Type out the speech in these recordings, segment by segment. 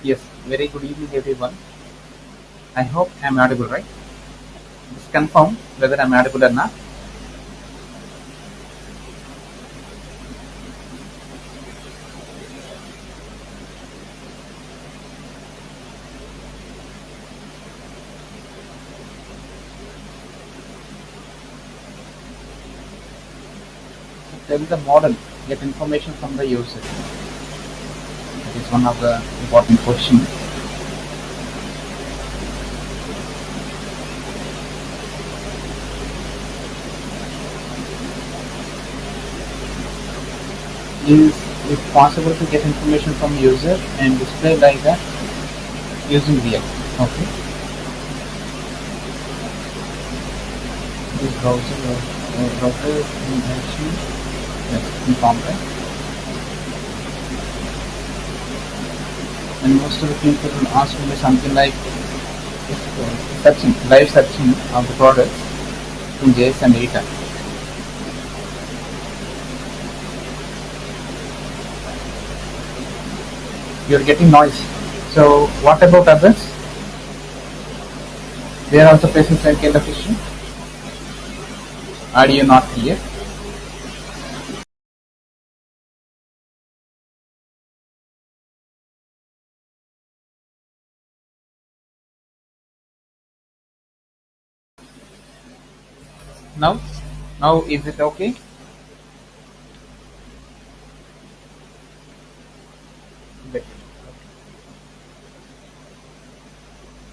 Yes, very good evening, everyone. I hope I'm audible, right? Just confirm whether I'm audible or not. There is a model, get information from the user. That is one of the important questions. Is it possible to get information from user and display like that using React? Okay. This browser in action. Yes, inform, right? And most of the people will ask me something like searching, live searching of the products in JSON data. You're getting noise. So what about others? They are also facing same kind of issue. Audio not clear. Now, now is it okay? Better.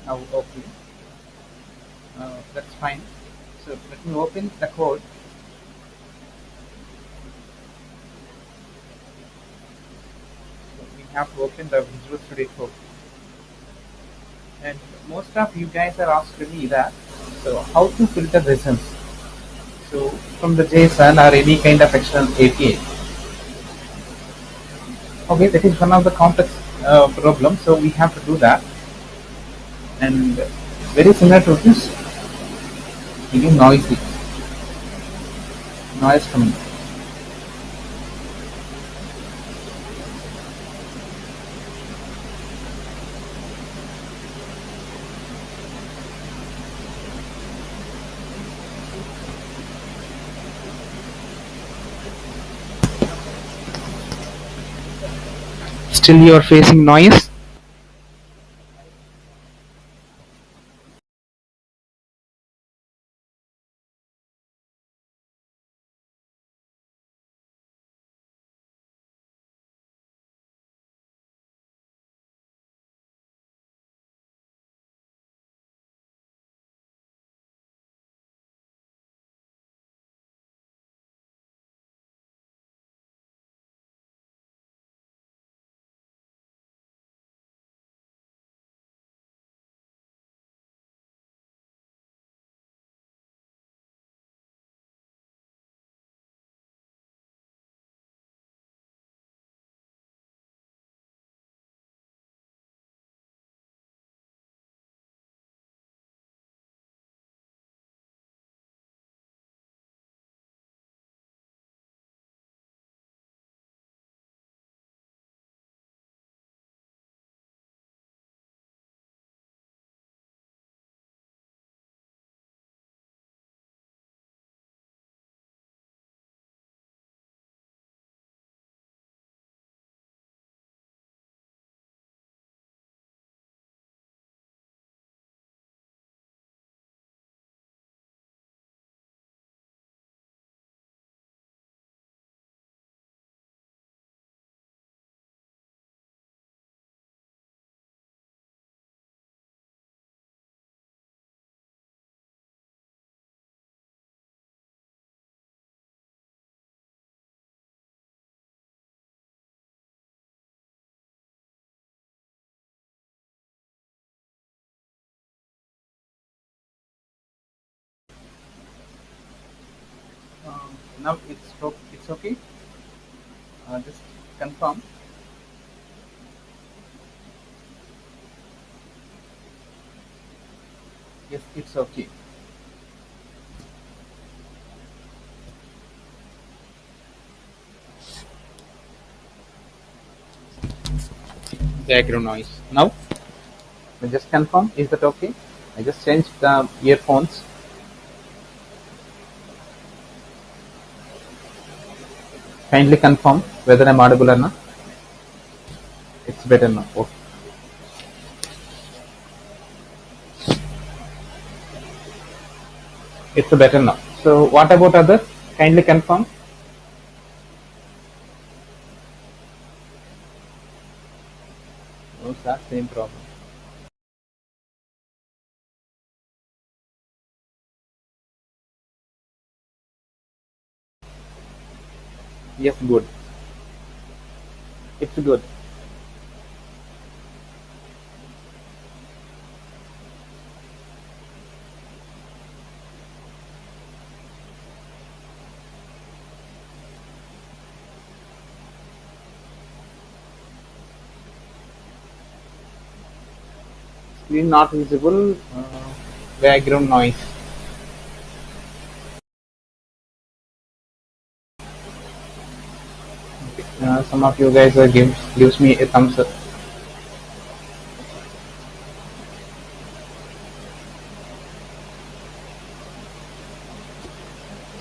Now okay. That's fine. So let me open the code. So we have to open the Visual Studio Code. And most of you guys are asking me that. So how to filter results? So from the JSON or any kind of external API. Okay, that is one of the complex problems. So we have to do that. And very similar to this, again noise coming. Still you are facing noise? Now it's okay. Just confirm. Yes, it's okay. background noise. Now I just confirm, is that okay? I just changed the earphones. Kindly confirm whether I'm audible or not. It's better now. Okay. It's better now. So what about others? Kindly confirm. No, sir, same problem. Yes, good. It's good. Screen not visible. Background noise. Some of you guys gives me a thumbs up.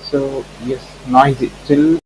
So yes, noisy. Still,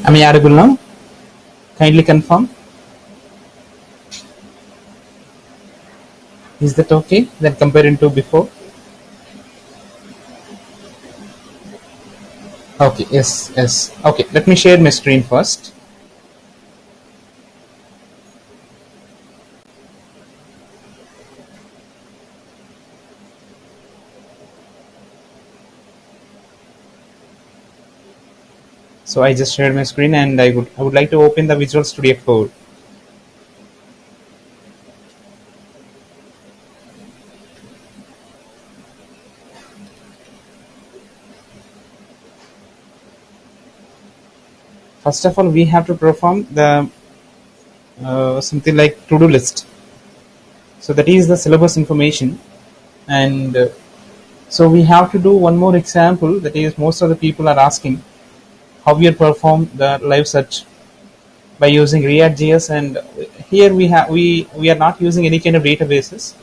am I audible now? Kindly confirm. Is that okay? Then comparing to before. Okay. Yes. Yes. Okay. Let me share my screen first. So I just shared my screen, and I would like to open the Visual Studio Code. First of all, we have to perform the something like to-do list. So that is the syllabus information, and so we have to do one more example. That is, most of the people are asking how we perform the live search by using React.js, and here we are not using any kind of databases.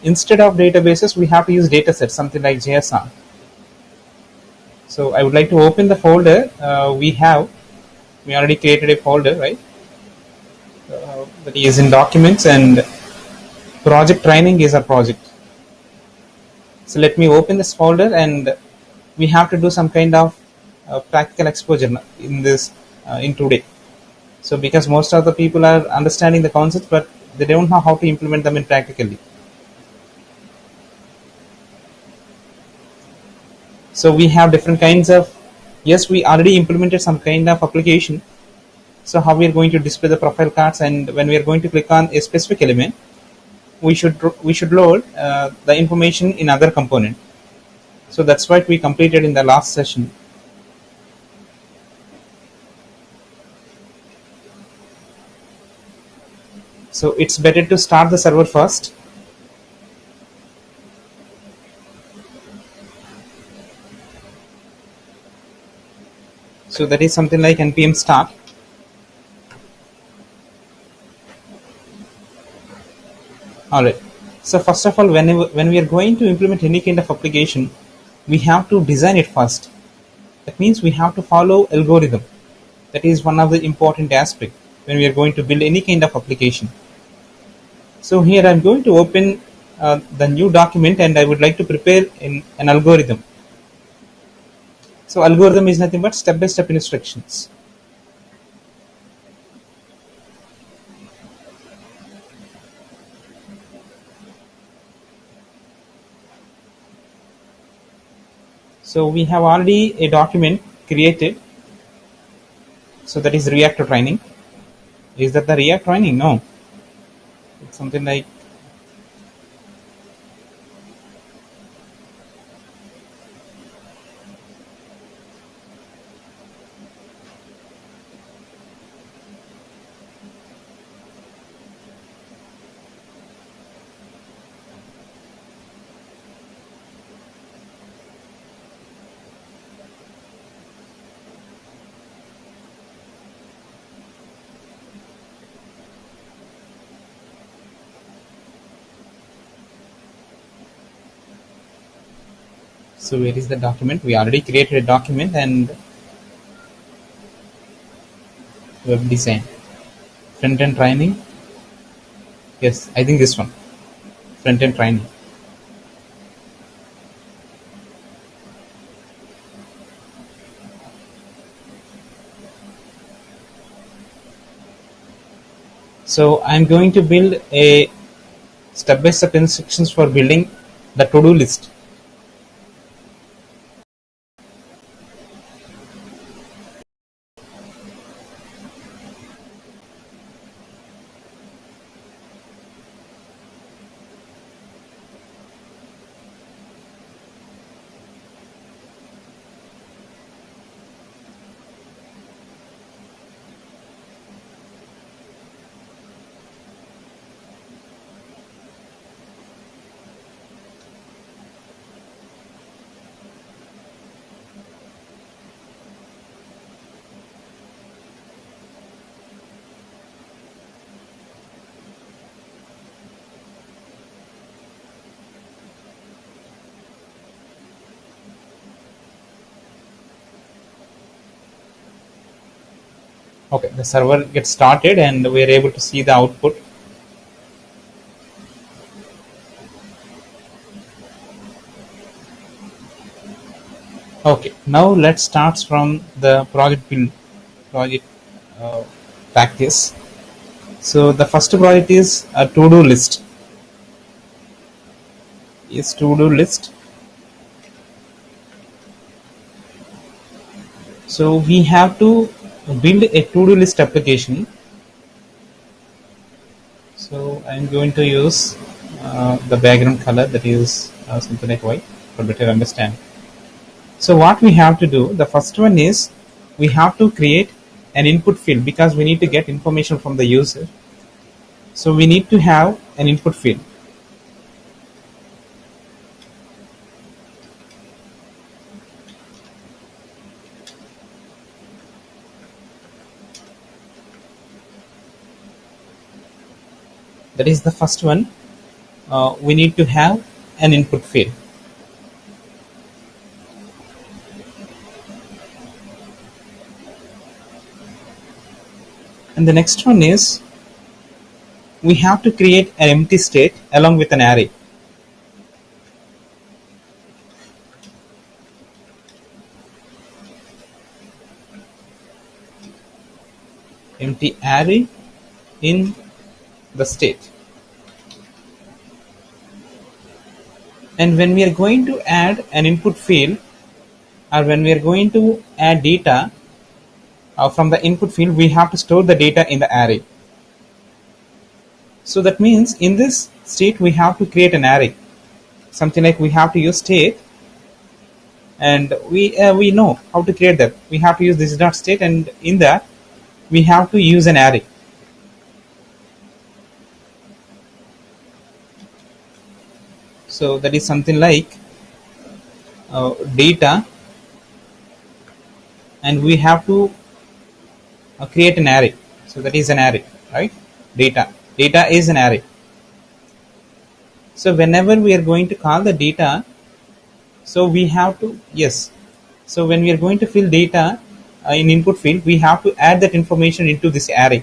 Instead of databases, we have to use datasets, something like JSON. So I would like to open the folder. We already created a folder, right? That is in documents, and project training is our project. So let me open this folder, and we have to do some kind of practical exposure in this in today. So because most of the people are understanding the concepts, but they don't know how to implement them in practically. So we have different kinds of, yes, we already implemented some kind of application. So how we are going to display the profile cards, and when we are going to click on a specific element, we should load the information in other component. So that's what we completed in the last session. So it's better to start the server first. So that is something like npm start. Alright. So first of all, when we are going to implement any kind of application, we have to design it first. That means we have to follow algorithm. That is one of the important aspect when we are going to build any kind of application. So here I'm going to open the new document, and I would like to prepare an algorithm. So algorithm is nothing but step-by-step instructions. So we have already a document created. So that is React training. Is that the React training? No. It's something like, so where is the document? We already created a document, and web design. Front end training. Yes, I think this one. Front end training. So I'm going to build a step-by-step instructions for building the to-do list. Okay, the server gets started and we are able to see the output. Okay, now let's start from the project build, project uh, practice. So the first project is a to-do list. Is to-do list. So we have to build a to-do list application. So I'm going to use the background color, that is something like white, for better understand. So what we have to do, the first one is we have to create an input field because we need to get information from the user. So we need to have an input field. That is the first one. We need to have an input field. And the next one is we have to create an empty state along with an array. Empty array in the state. And when we are going to add an input field, or when we are going to add data from the input field, we have to store the data in the array. So that means in this state we have to create an array. Something like we have to use state, and we know how to create that. We have to use this dot state, and in that we have to use an array. So that is something like data, and we have to create an array. So that is an array, right? Data is an array. So whenever we are going to call the data, so we have to, yes, So when we are going to fill data in input field, we have to add that information into this array.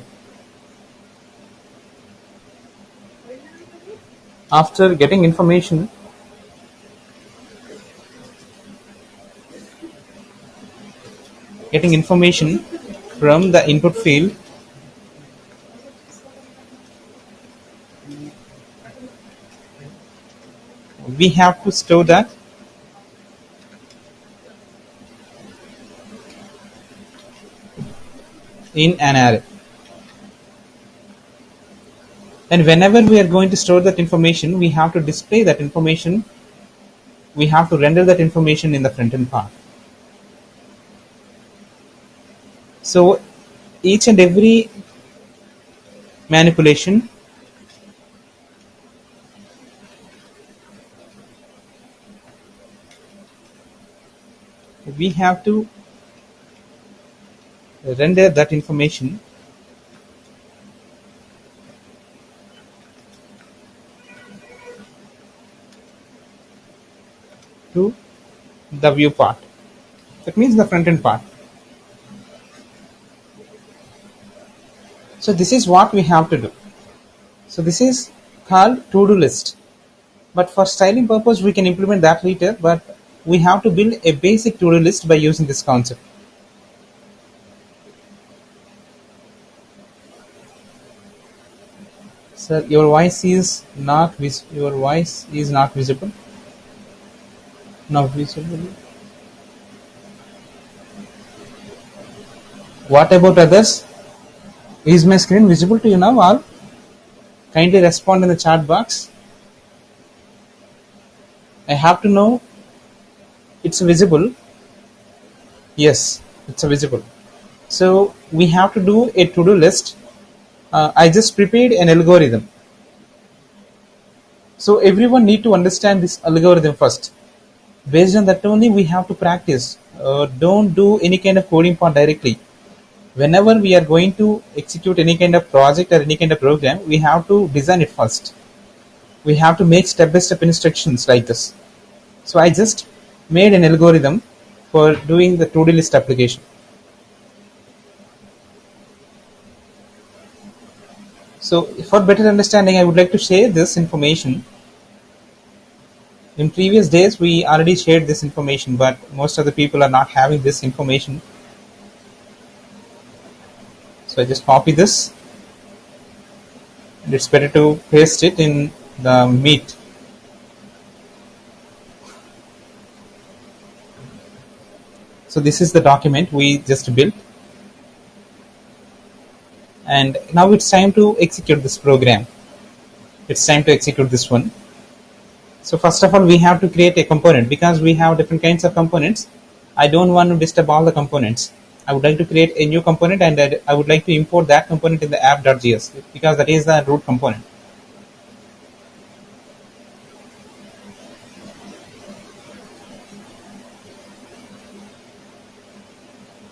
After getting information from the input field, we have to store that in an array. And whenever we are going to store that information, we have to display that information. We have to render that information in the front end part. So each and every manipulation we have to render that information to the view part. That means the front end part. So this is what we have to do. So this is called to-do list. But for styling purpose, we can implement that later, but we have to build a basic to-do list by using this concept. Sir, your voice is not visible. Not visible. What about others? Is my screen visible to you now? All kindly respond in the chat box. I have to know it's visible. Yes, it's visible. So we have to do a to-do list. I just prepared an algorithm. So everyone need to understand this algorithm first. Based on that only we have to practice. Don't do any kind of coding part directly. Whenever we are going to execute any kind of project or any kind of program, we have to design it first. We have to make step-by-step instructions like this. So I just made an algorithm for doing the to-do list application. So for better understanding, I would like to share this information. In previous days, we already shared this information, but most of the people are not having this information. So I just copy this. And it's better to paste it in the Meet. So this is the document we just built. And now it's time to execute this program. It's time to execute this one. So first of all, we have to create a component because we have different kinds of components. I don't want to disturb all the components. I would like to create a new component and I would like to import that component in the app.js because that is the root component.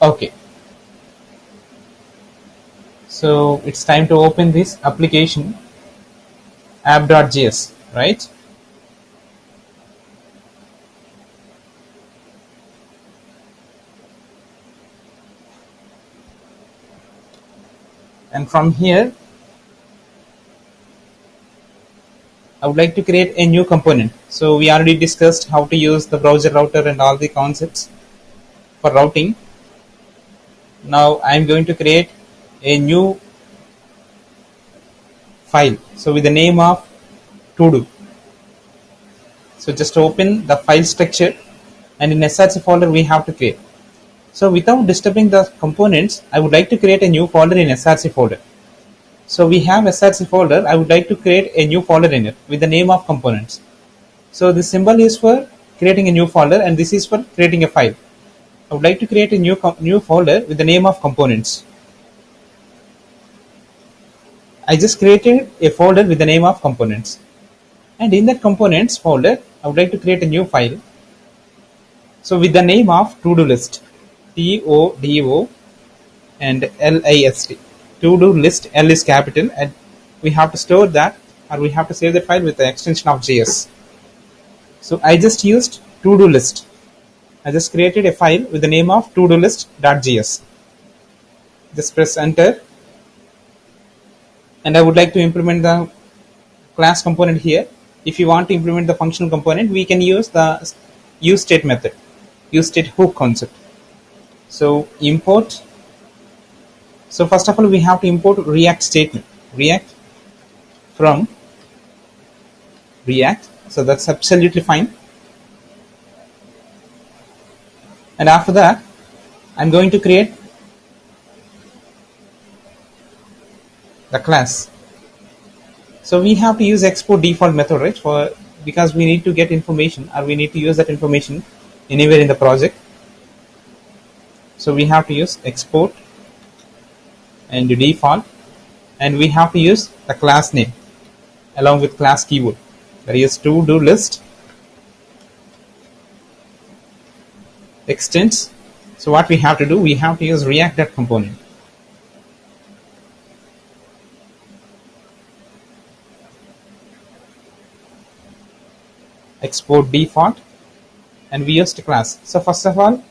Okay. So it's time to open this application app.js, right? And from here, I would like to create a new component. So we already discussed how to use the browser router and all the concepts for routing. Now I'm going to create a new file. So with the name of to-do. So just open the file structure and in src folder we have to create. So without disturbing the components, I would like to create a new folder in src folder. So we have src folder. I would like to create a new folder in it with the name of components. So this symbol is for creating a new folder and this is for creating a file. I would like to create a new folder with the name of components. I just created a folder with the name of components. And in that components folder, I would like to create a new file. So with the name of to-do list, TODO and LIST. To-do list, L is capital, and we have to store that or we have to save the file with the extension of JS. So I just used to-do list. I just created a file with the name of to-do-list.js. Just press enter, and I would like to implement the class component here. If you want to implement the functional component, we can use the use state method, use state hook concept. So import. So first of all, we have to import React statement, React from React. So that's absolutely fine. And after that, I'm going to create the class. So we have to use export default method, right? Because we need to get information, or we need to use that information anywhere in the project. So we have to use export and default, and we have to use the class name along with class keyword, that is to-do list extends. So what we have to do, we have to use React.component. Export default, and we used class. So first of all,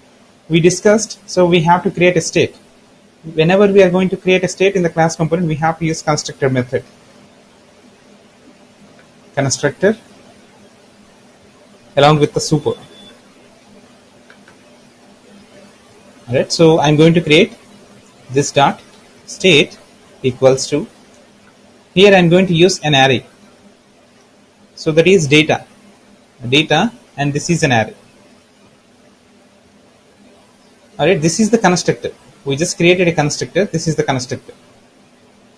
we discussed, so we have to create a state. Whenever we are going to create a state in the class component, we have to use constructor method. Constructor along with the super. Alright, so I'm going to create this dot state equals to, here I'm going to use an array. So that is data, and this is an array. Alright, this is the constructor. We just created a constructor. This is the constructor.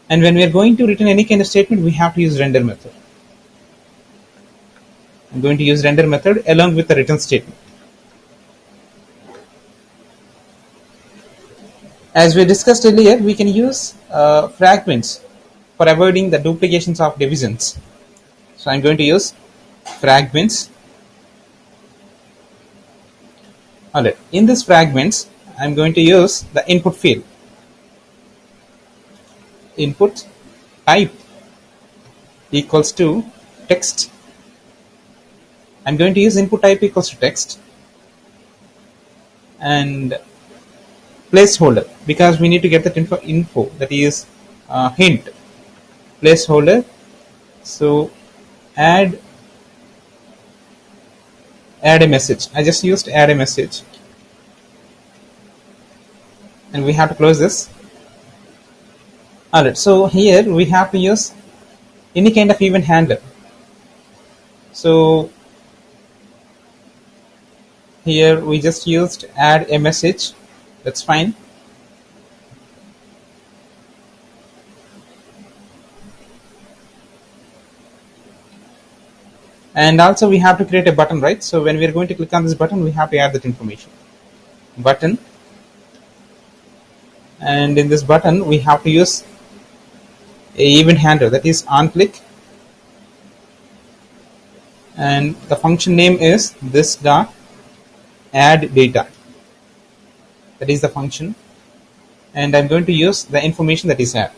And when we are going to return any kind of statement, we have to use render method. I'm going to use render method along with the return statement. As we discussed earlier, we can use fragments for avoiding the duplications of divisions. So I'm going to use fragments. Alright, in this fragments, I'm going to use the input field. Input type equals to text. I'm going to use input type equals to text, and placeholder, because we need to get that info that is hint placeholder. So add a message. I just used add a message, and we have to close this. Alright, so here we have to use any kind of event handler. So here we just used add a message. That's fine. And also we have to create a button, right? So when we are going to click on this button, we have to add that information. Button. And in this button, we have to use a event handler, that is on click. And the function name is this dot add data. That is the function. And I'm going to use the information that is add.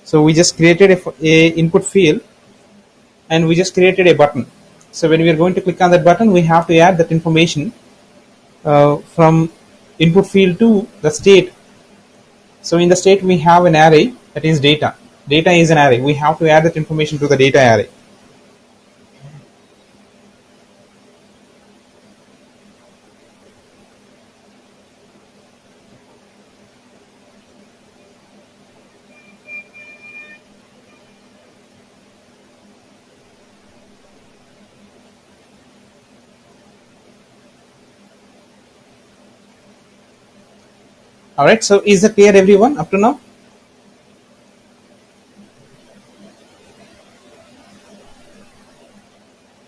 So we just created a input field, and we just created a button. So when we are going to click on that button, we have to add that information from input field to the state. So in the state, we have an array, that is data. Data is an array. We have to add that information to the data array. Alright, so is that clear, everyone, up to now?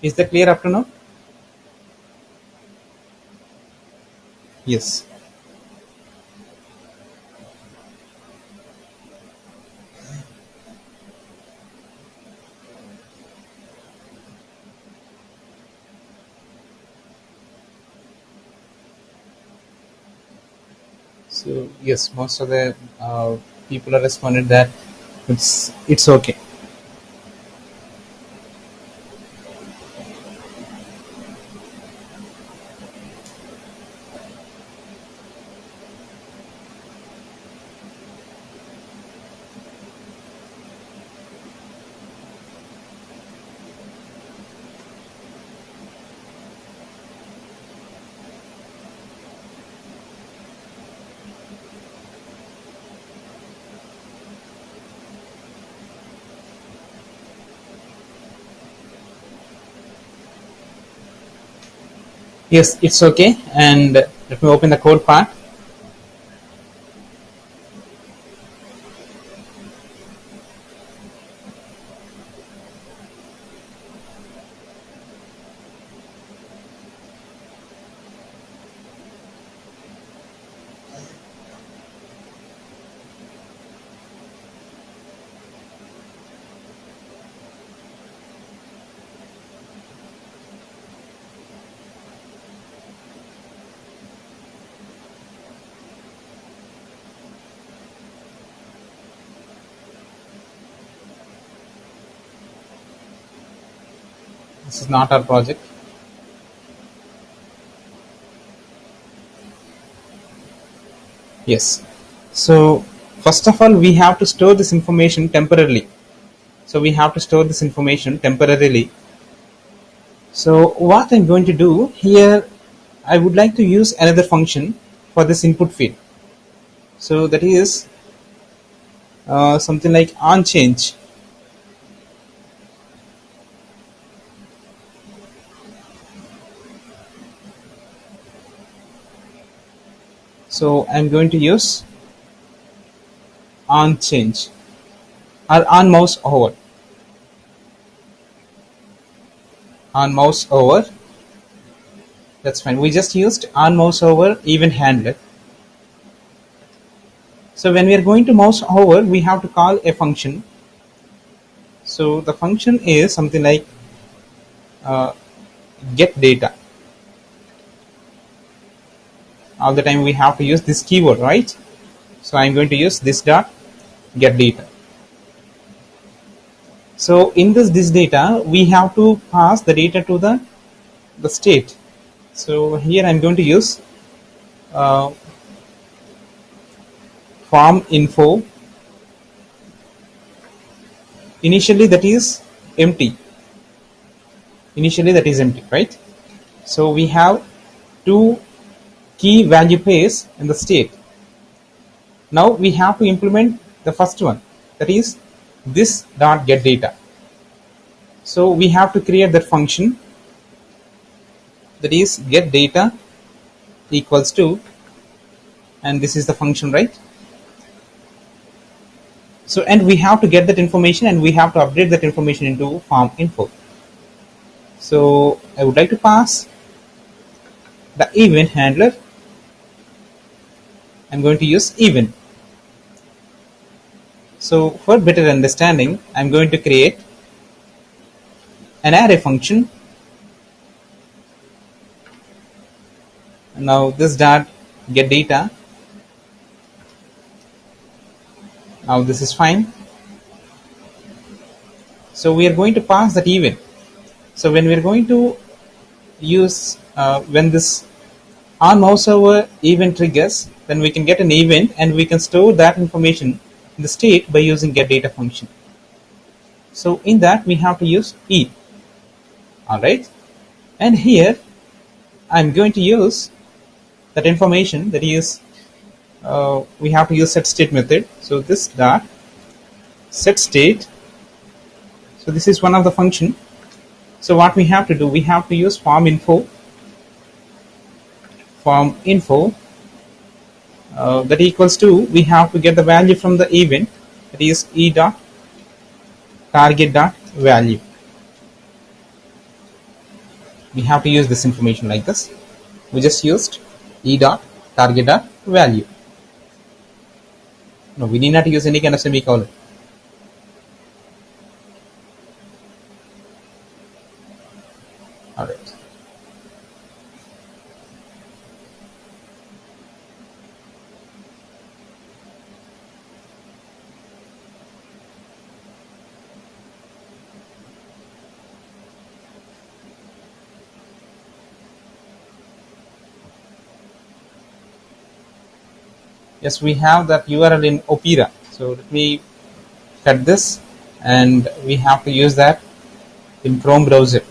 Is that clear up to now? Yes. So yes, most of the people are responded that it's okay. Yes, it's okay. And let me open the code part. This is not our project. Yes. So first of all, we have to store this information temporarily. So we have to store this information temporarily. So what I'm going to do here, I would like to use another function for this input field. So that is something like onChange. So I'm going to use onChange or on mouse over. On mouse over. That's fine. We just used on mouse over event handler. So when we are going to mouse over, we have to call a function. So the function is something like uh, get data. All the time we have to use this keyword, right? So I'm going to use this dot get data. So in this data, we have to pass the data to the state. So here I'm going to use uh, form info. Initially that is empty. Initially that is empty, right? So we have two key value pairs in the state. Now we have to implement the first one, that is this dot get data. So we have to create that function, that is get data equals to, and this is the function, right? So and we have to get that information and we have to update that information into form info. So I would like to pass the event handler. I'm going to use event. So for better understanding, I'm going to create an array function. Now this dot get data. Now this is fine. So we are going to pass that event. So when we are going to use when this on mouse over event triggers, then we can get an event and we can store that information in the state by using get data function. So in that we have to use e. All right, and here I'm going to use that information, that is we have to use set state method. So this dot set state. So this is one of the function. So what we have to do, we have to use form info. Form info that equals to, we have to get the value from the event, that is e dot target dot value. We have to use this information like this. We just used e dot target dot value. No, we need not use any kind of semicolon. All right. Yes, we have that URL in Opera. So let me cut this, and we have to use that in Chrome browser.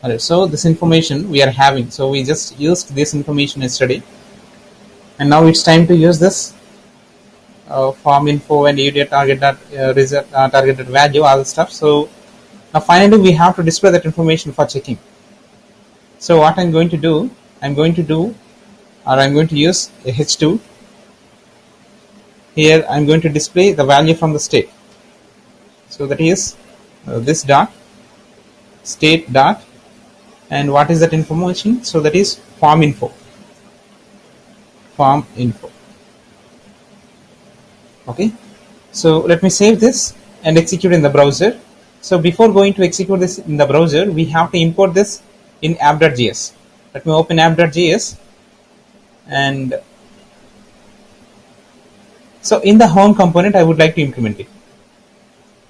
Alright, so this information we are having. So we just used this information yesterday, and now it's time to use this form info and EDA targeted value, all the stuff. So now finally we have to display that information for checking. So what I'm going to do, I'm going to use a H2. Here I'm going to display the value from the state. So that is this dot state dot, and what is that information? So that is form info. Okay, so let me save this and execute in the browser. So before going to execute this in the browser, we have to import this in app.js. Let me open app.js, and so in the home component I would like to implement it.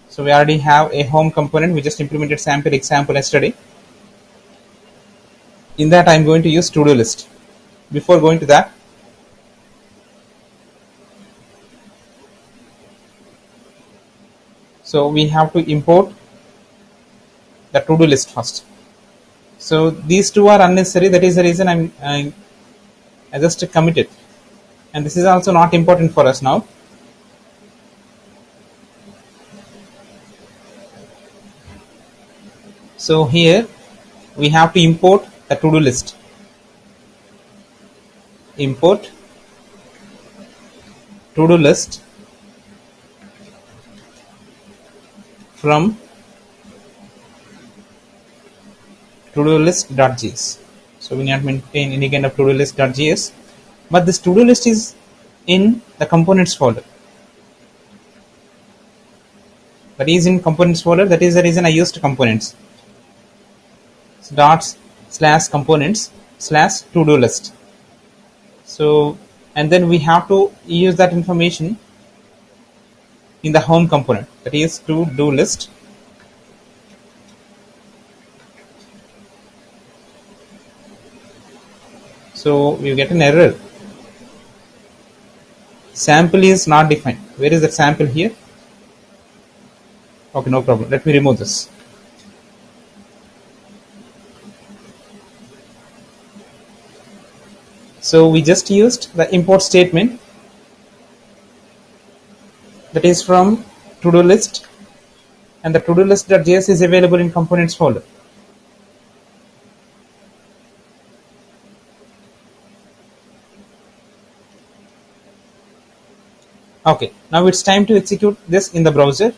So we already have a home component. We just implemented sample example yesterday. In that I'm going to use to-do list. Before going to that, so we have to import the to-do list first. So these two are unnecessary. That is the reason I just commit it, and this is also not important for us now. So here we have to import the to-do list. Import to-do list from to-do list.js. So we not maintain any kind of to-do list.js, but this to-do list is in the components folder. That is in components folder. That is the reason I used components. So dots slash components slash to-do list. So, and then we have to use that information in the home component, that is to-do list. So we get an error. Sample is not defined. Where is the sample here? Okay, no problem. Let me remove this. So we just used the import statement, that is from to-do list, and the to-do list.js is available in components folder. Okay, now it's time to execute this in the browser.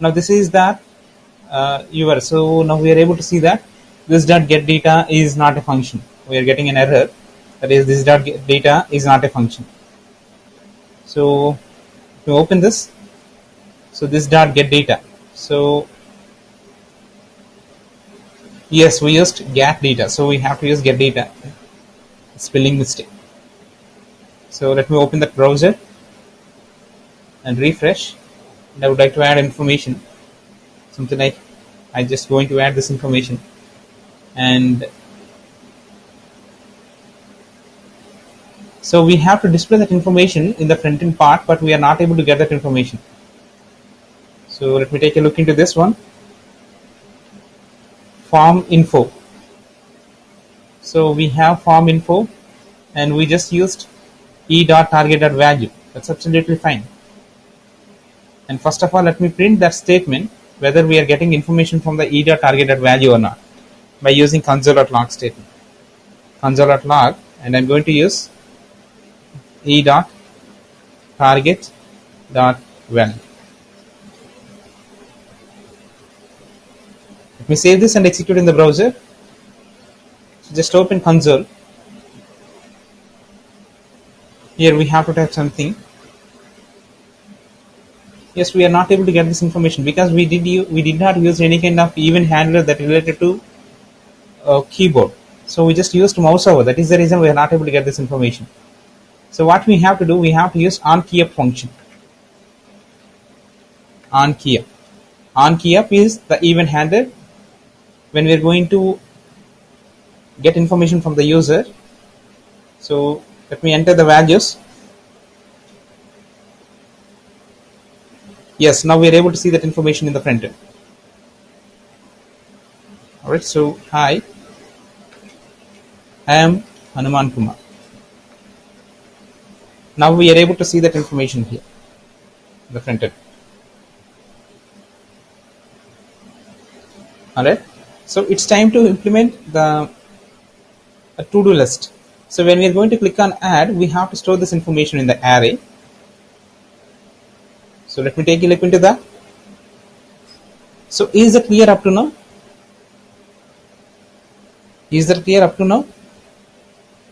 Now this is that URL. So now we are able to see that this .get data is not a function. We are getting an error, that is this .get data is not a function. So to open this, so this .get data. So yes, we used get data, so we have to use get data. Spelling mistake. So let me open that browser and refresh. And I would like to add information, something like I'm just going to add this information, and so we have to display that information in the front end part, but we are not able to get that information. So let me take a look into this one. Form info. So we have form info, and we just used e.target.value. That's absolutely fine. And first of all, let me print that statement whether we are getting information from the e.target.value or not by using console.log statement. Console.log, and I'm going to use e.target.value. Let me save this and execute in the browser. So just open console. Here we have to type something. Yes, we are not able to get this information because we did not use any kind of event handler that related to keyboard. So we just used mouse over. That is the reason we are not able to get this information. So what we have to do, we have to use onKeyUp function. onKeyUp. onKeyUp is the event handler when we are going to get information from the user. So let me enter the values. Yes, now we are able to see that information in the front end. Alright, so hi, I am Hanuman Kumar. Now we are able to see that information here, the front end. Alright, so it's time to implement the a to-do list. So when we are going to click on add, we have to store this information in the array. So let me take a look into that. So is that clear up to now? Is that clear up to now?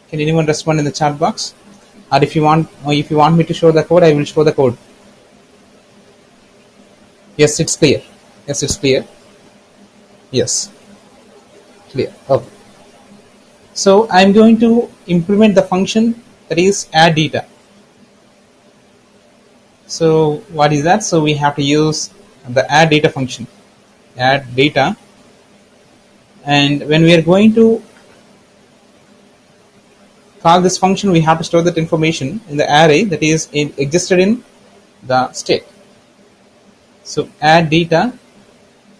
Can anyone respond in the chat box? Or if you want me to show the code, I will show the code. Yes, it's clear. Yes, it's clear. Yes, clear. Okay. So I'm going to implement the function that is add data. So what is that? So we have to use the add data function. Add data, and when we are going to call this function, we have to store that information in the array that is existed in the state. So add data,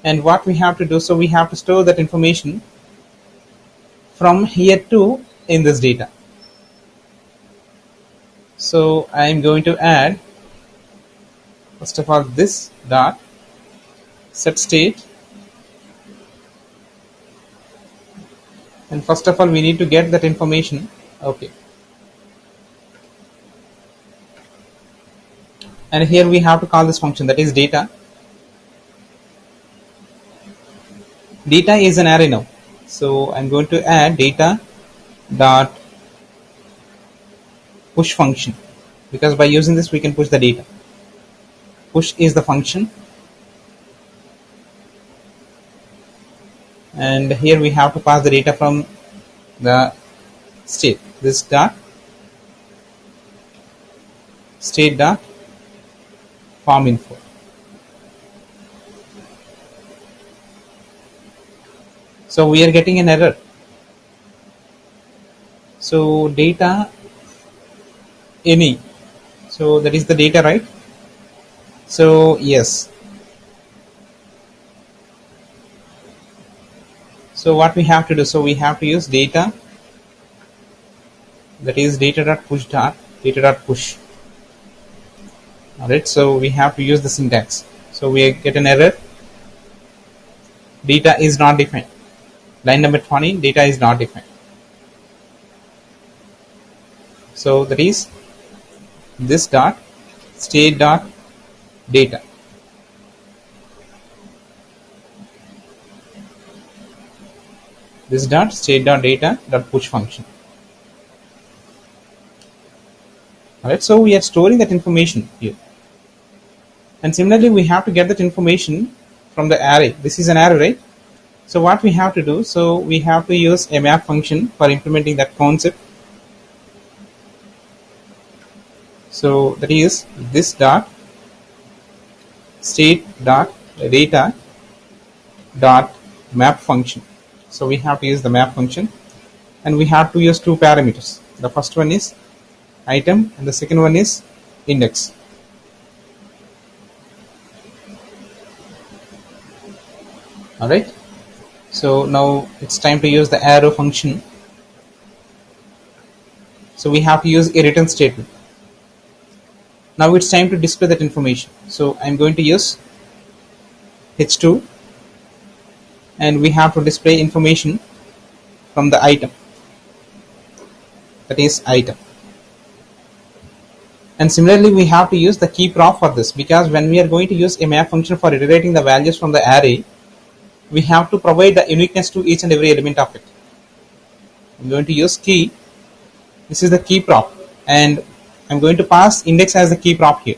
and what we have to do, so we have to store that information from here to in this data. So I am going to add, first of all, this dot set state, and first of all we need to get that information. Okay, and here we have to call this function that is data. Data is an array now, so I'm going to add data dot push function, because by using this we can push the data. Push is the function, and here we have to pass the data from the state. This dot state dot form info. So we are getting an error. So data any, so that is the data, right? So yes, so what we have to do, so we have to use data, that is data dot push dot data dot push. Alright, so we have to use the syntax. So we get an error, data is not defined. Line number 20, data is not defined. So that is this dot state dot data. This dot state dot data dot push function. Alright, so we are storing that information here. And similarly, we have to get that information from the array. This is an array, right? So what we have to do, so we have to use a map function for implementing that concept. So that is this dot state dot data dot map function. So we have to use the map function, and we have to use two parameters. The first one is item, and the second one is index. Alright, so now it's time to use the arrow function. So we have to use a return statement. Now it's time to display that information. So I'm going to use h2, and we have to display information from the item, that is item. And similarly, we have to use the key prop for this, because when we are going to use a map function for iterating the values from the array, we have to provide the uniqueness to each and every element of it. I'm going to use key. This is the key prop, and I'm going to pass index as the key prop here.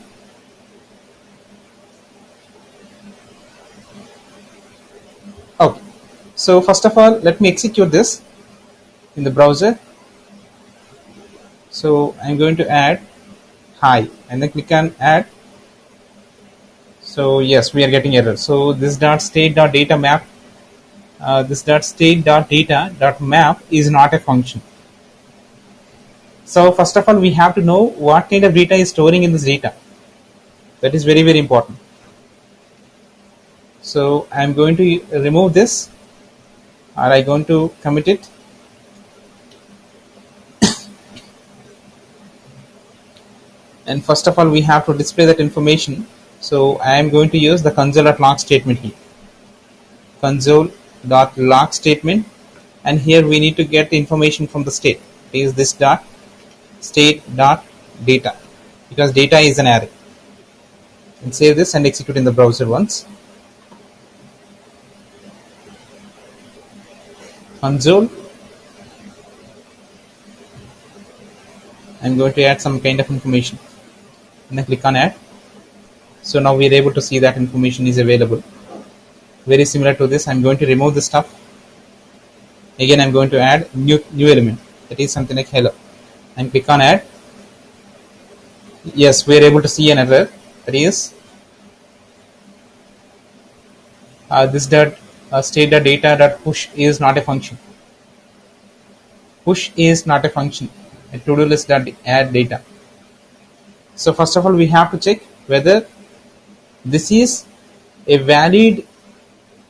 Okay, so first of all, let me execute this in the browser. So I'm going to add hi, and then click on add. So yes, we are getting error. So this dot state dot data map, this dot state dot data dot map is not a function. So first of all, we have to know what kind of data is storing in this data. That is very, very important. So I'm going to remove this, Are I going to commit it? And first of all, we have to display that information. So I am going to use the console.log statement here. Console.log statement, and here we need to get the information from the state. It is this dot state dot data, because data is an array. And save this and execute in the browser once. Console. I'm going to add some kind of information, and then click on add. So now we are able to see that information is available. Very similar to this, I'm going to remove the stuff. Again, I'm going to add new element, that is something like hello, and click on add. Yes, we are able to see an error, that is this dot state dot data dot push is not a function. Push is not a function. A to-do list dot add data. So first of all, we have to check whether this is a valid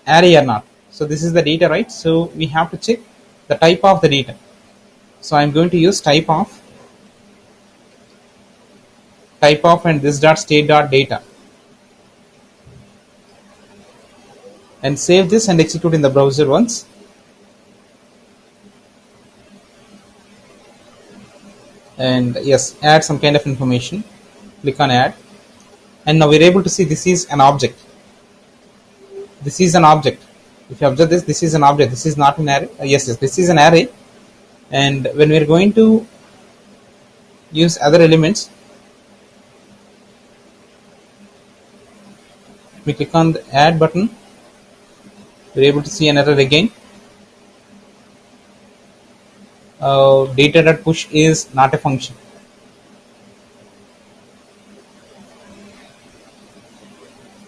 array or not. So this is the data, right? So we have to check the type of the data. So I'm going to use type of and this dot state dot data, and save this and execute in the browser once. And yes, add some kind of information. Click on add, and now we're able to see this is an object. This is an object. If you observe this, this is an object. This is not an array. Yes, this is an array. And when we're going to use other elements, we click on the add button. We're able to see an error again. Data.push is not a function.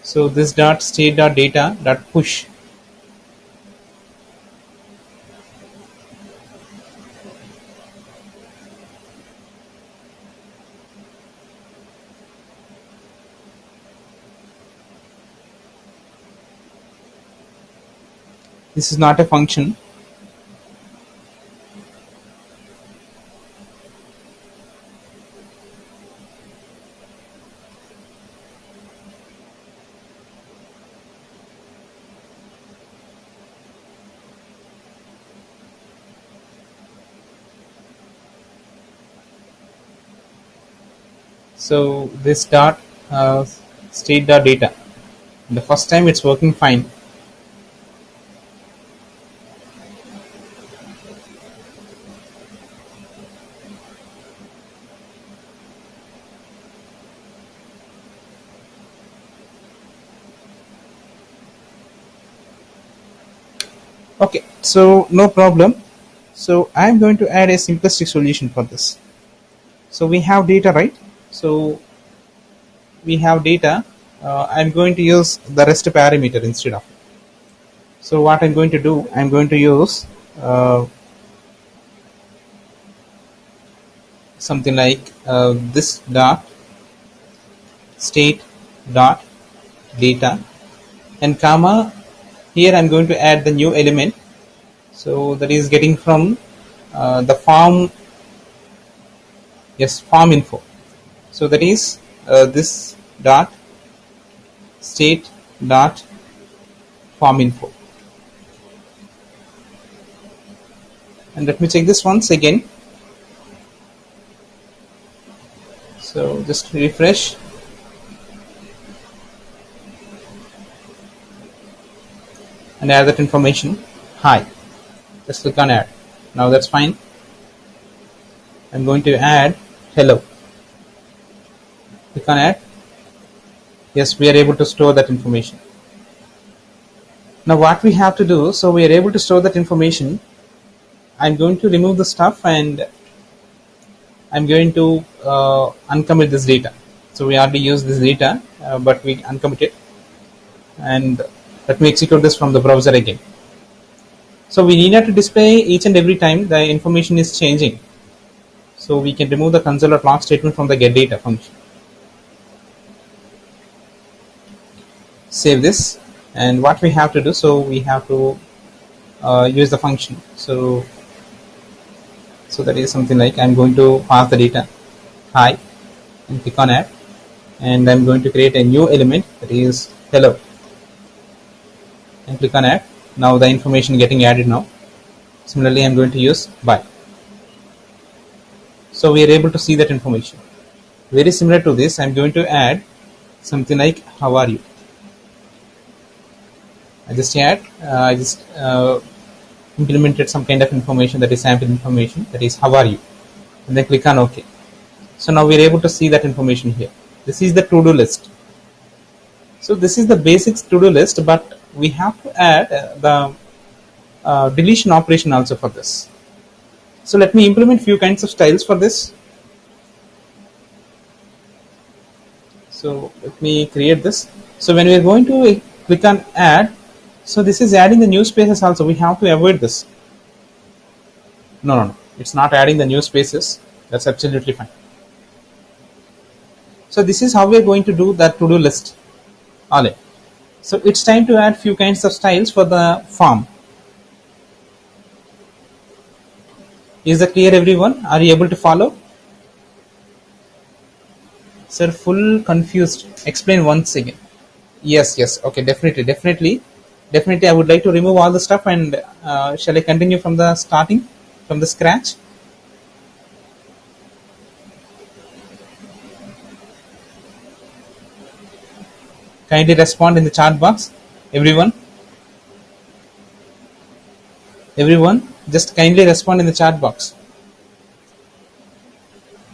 So this dot state dot data dot push. This is not a function. So this dot state dot data. The first time it's working fine. Okay, so no problem. So I'm going to add a simplistic solution for this. So we have data, right? So we have data. I'm going to use the rest parameter instead of it. So what I'm going to do, I'm going to use something like this dot state dot data, and comma. Here I'm going to add the new element. So that is getting from the form. Yes, form info. So that is this dot state dot form info. And let me check this once again. So just refresh. And add that information. Hi. Just click on add. Now that's fine. I'm going to add hello. Click on add. Yes, we are able to store that information. Now what we have to do, so we are able to store that information. I'm going to remove the stuff and I'm going to uncommit this data. So we already used this data, but we uncommit it. And let me execute this from the browser again. So we need not to display each and every time the information is changing. So we can remove the console.log statement from the getData function. Save this, and what we have to do, so we have to use the function. So that is something like I'm going to pass the data hi and click on add, and I'm going to create a new element that is hello and click on add. Now the information getting added now. Similarly, I'm going to use bye. So we are able to see that information. Very similar to this, I'm going to add something like how are you. I just implemented some kind of information that is sample information, that is how are you, and then click on OK. So now we're able to see that information here. This is the to-do list. So this is the basics to-do list, but we have to add the deletion operation also for this. So let me implement few kinds of styles for this. So let me create this. So when we are going to click on add, so this is adding the new spaces also. We have to avoid this. No, it's not adding the new spaces. That's absolutely fine. So this is how we are going to do that to-do list. All right. So it's time to add few kinds of styles for the form. Is that clear, everyone? Are you able to follow? Sir, full confused. Explain once again. Yes. Okay, definitely. I would like to remove all the stuff, and shall I continue from the starting, from the scratch? Kindly respond in the chat box, everyone. Everyone, just kindly respond in the chat box.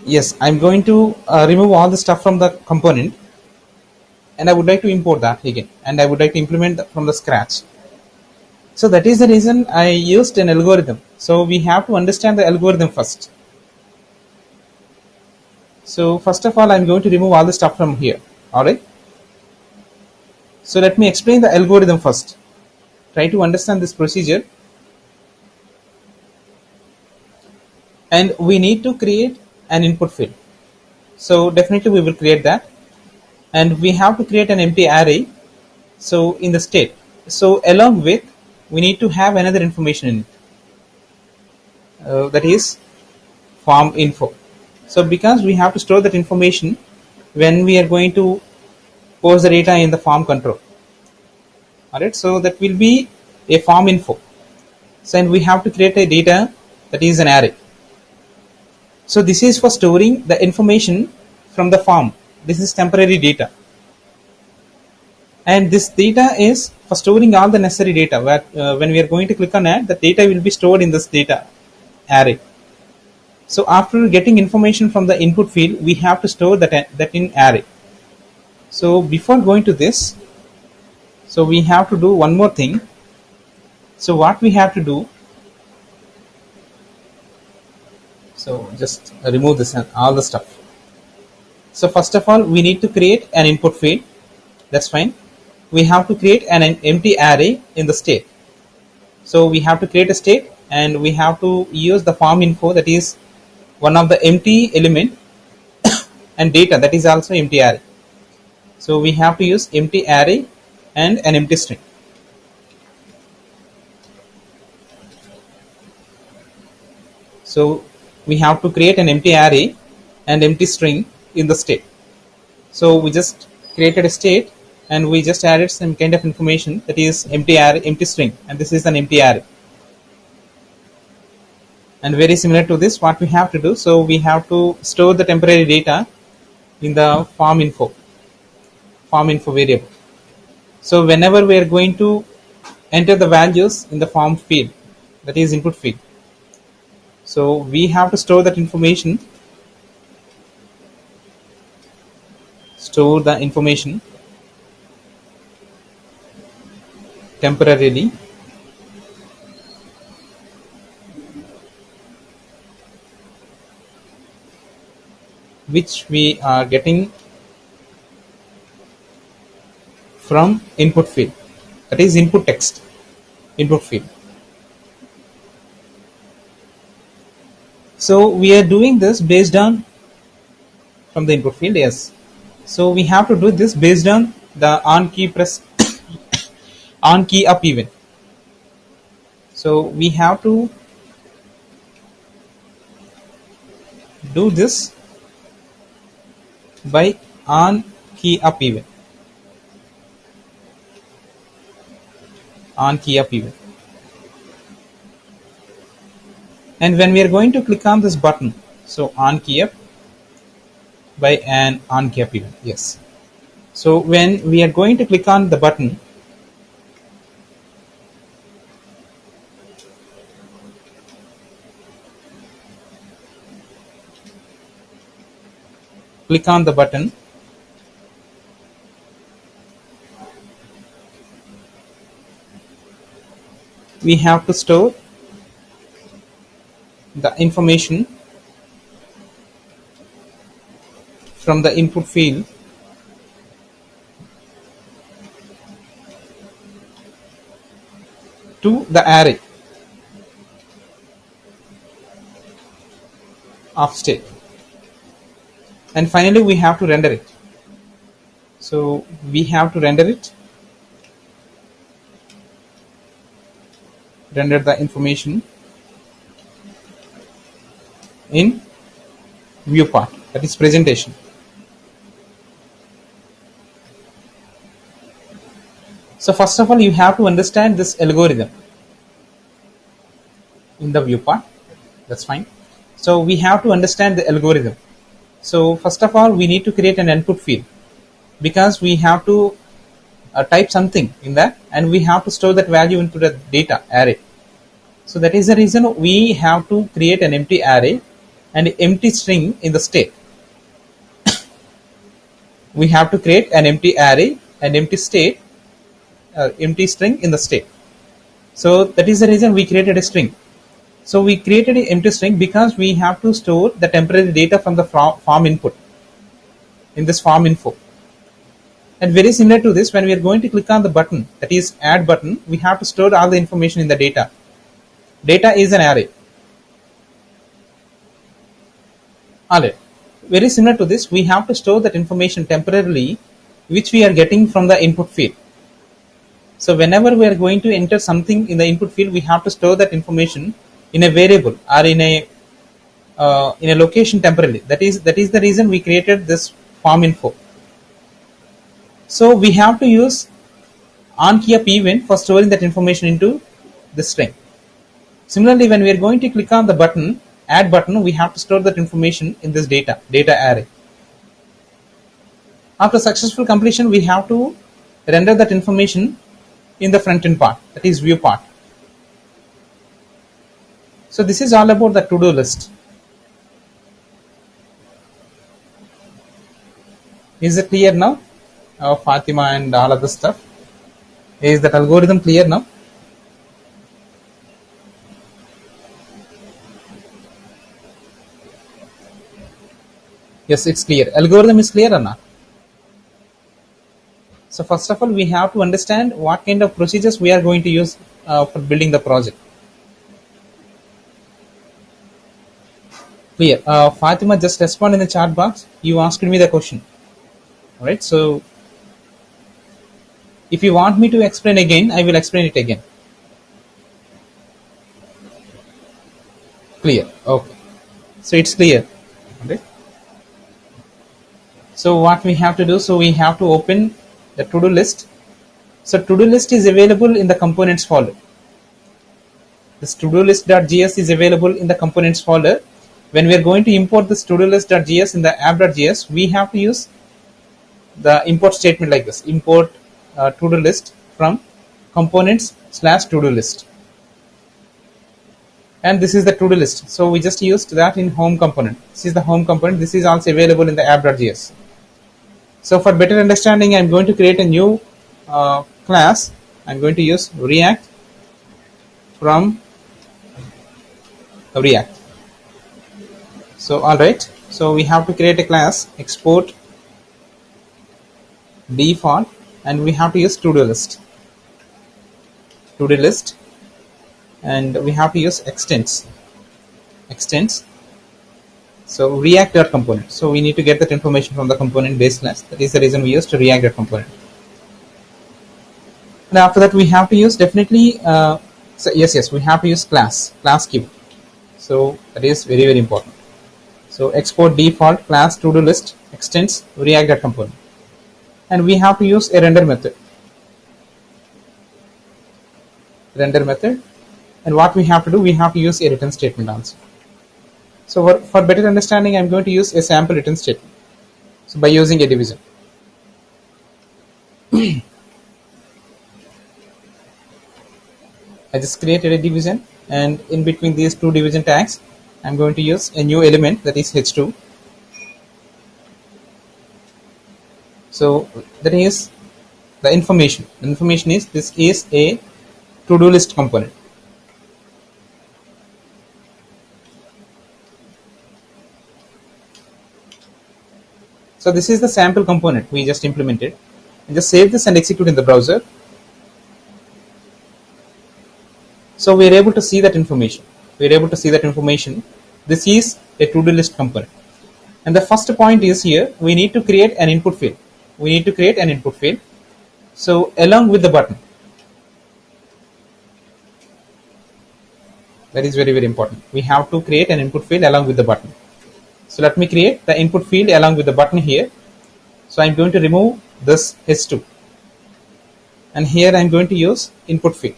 Yes, I'm going to remove all the stuff from the component, and I would like to import that again, and I would like to implement from the scratch. So that is the reason I used an algorithm. So we have to understand the algorithm first. So first of all, I'm going to remove all the stuff from here. Alright. So let me explain the algorithm first. Try to understand this procedure. And we need to create an input field. So definitely we will create that. And we have to create an empty array. So in the state. So along with, we need to have another information in it. That is form info. So because we have to store that information when we are going to post the data in the form control. Alright, so that will be a form info. So and we have to create a data that is an array. So this is for storing the information from the form. This is temporary data. And this data is for storing all the necessary data. Where when we are going to click on add, the data will be stored in this data array. So after getting information from the input field, we have to store that in array. So before going to this, so we have to do one more thing. So what we have to do, so just remove this and all the stuff. So first of all, we need to create an input field. That's fine. We have to create an empty array in the state. So we have to create a state, and we have to use the form info, that is one of the empty element, and data, that is also empty array. So we have to use empty array and an empty string. So we have to create an empty array and empty string in the state. So we just created a state, and we just added some kind of information, that is empty array, empty string, and this is an empty array. And very similar to this, what we have to do, so we have to store the temporary data in the form info variable. So whenever we are going to enter the values in the form field, that is input field, so we have to store that information, temporarily which we are getting from input field, that is input text, input field. So we are doing this based on from the input field, yes. So we have to do this based on the on key press on key up event. So we have to do this by on key up event, on key up event. And when we are going to click on this button, so on key up by an on key up event, yes. So when we are going to click on the button, click on the button, we have to store the information from the input field to the array of state, and finally we have to render it. So we have to render it, render the information in view part, that is presentation. So first of all, you have to understand this algorithm in the view part. That's fine. So we have to understand the algorithm. So first of all, we need to create an input field, because we have to type something in that, and we have to store that value into the data array. So that is the reason we have to create an empty array and empty string in the state. We have to create an empty array and empty state, empty string in the state. So that is the reason we created a string. So we created an empty string because we have to store the temporary data from the form input in this form info. And very similar to this, when we are going to click on the button, that is add button, we have to store all the information in the data. Data is an array. Alright. Very similar to this, we have to store that information temporarily, which we are getting from the input field. So whenever we are going to enter something in the input field, we have to store that information in a variable or in a location temporarily. That is the reason we created this form info. So we have to use on key up event for storing that information into the string. Similarly, when we are going to click on the button, add button, we have to store that information in this data array. After successful completion, we have to render that information in the front end part, that is view part. So this is all about the to-do list. Is it clear now? Fatima and all of the stuff. Is that algorithm clear now? Yes, it's clear. Algorithm is clear or not? So first of all, we have to understand what kind of procedures we are going to use for building the project. Clear. Fatima, just respond in the chat box. You asked me the question. Alright, so if you want me to explain again, I will explain it again. Clear. Okay. So it's clear. Okay. So what we have to do, so we have to open the to-do list. So to-do list is available in the components folder. This to-do list.js is available in the components folder. When we are going to import this to-do list.js in the app.js, we have to use the import statement like this: import to-do list from components/to-do list. And this is the to-do list. So we just used that in home component. This is the home component. This is also available in the app.js. So for better understanding, I'm going to create a new class. I'm going to use React from React. So alright, so we have to create a class, export default, and we have to use to-do list, and we have to use extends. So React.component. So we need to get that information from the component base class. That is the reason we used React.component. And after that, we have to use definitely So yes, we have to use class keyword. So that is very very important. So export default class to do list extends React component, and we have to use a render method, and what we have to do, we have to use a return statement also. So for better understanding, I'm going to use a sample return statement. So by using a division, I just created a division, and in between these two division tags, I'm going to use a new element, that is h2. So that is the information. The information is this is a to-do list component. So this is the sample component we just implemented. And just save this and execute in the browser. So we are able to see that information. We are able to see that information. This is a to-do list component. And the first point is here, we need to create an input field. We need to create an input field. So along with the button, that is very very important. We have to create an input field along with the button. So let me create the input field along with the button here. So I'm going to remove this h2, and here I'm going to use input field.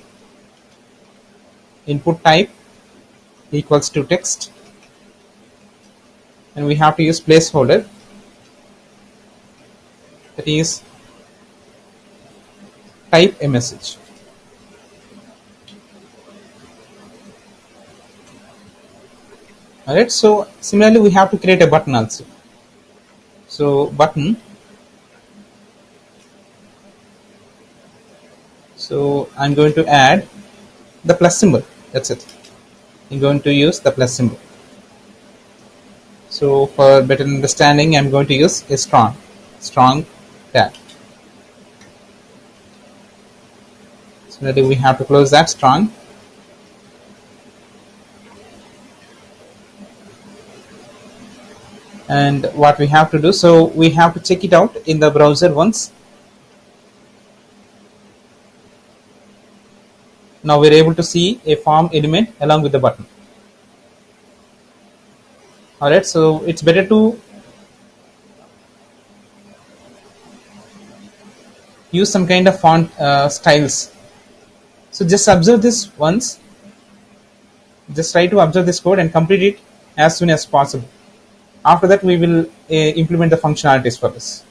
Input type equals to text, and we have to use placeholder, that is type a message. Alright, so similarly we have to create a button also. So button, so I'm going to add the plus symbol, that's it. I'm going to use the plus symbol. So for better understanding, I'm going to use a strong tag. Similarly we have to close that strong. And what we have to do, so we have to check it out in the browser once. Now we're able to see a form element along with the button. Alright, so it's better to use some kind of font styles. So just observe this once. Just try to observe this code and complete it as soon as possible. After that, we will implement the functionalities for this.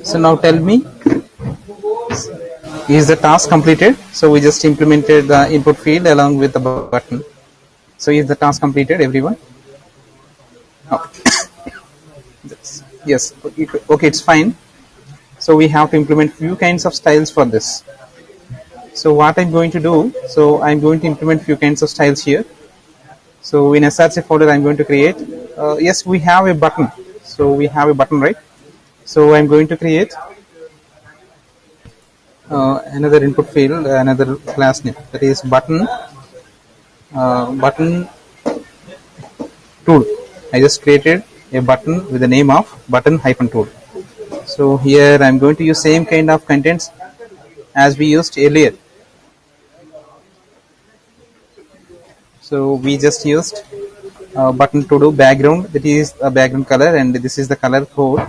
So now tell me, is the task completed? So we just implemented the input field along with the button. So is the task completed, everyone? Oh, yes. Okay, it's fine. So we have to implement few kinds of styles for this. So what I'm going to do, so I'm going to implement few kinds of styles here. So in SRC folder, I'm going to create. Yes, we have a button. So we have a button, right? So I'm going to create another input field, another class name, that is button tool. I just created a button with the name of button hyphen tool. So here I'm going to use same kind of contents as we used earlier. So we just used button to do background, that is a background color, and this is the color code,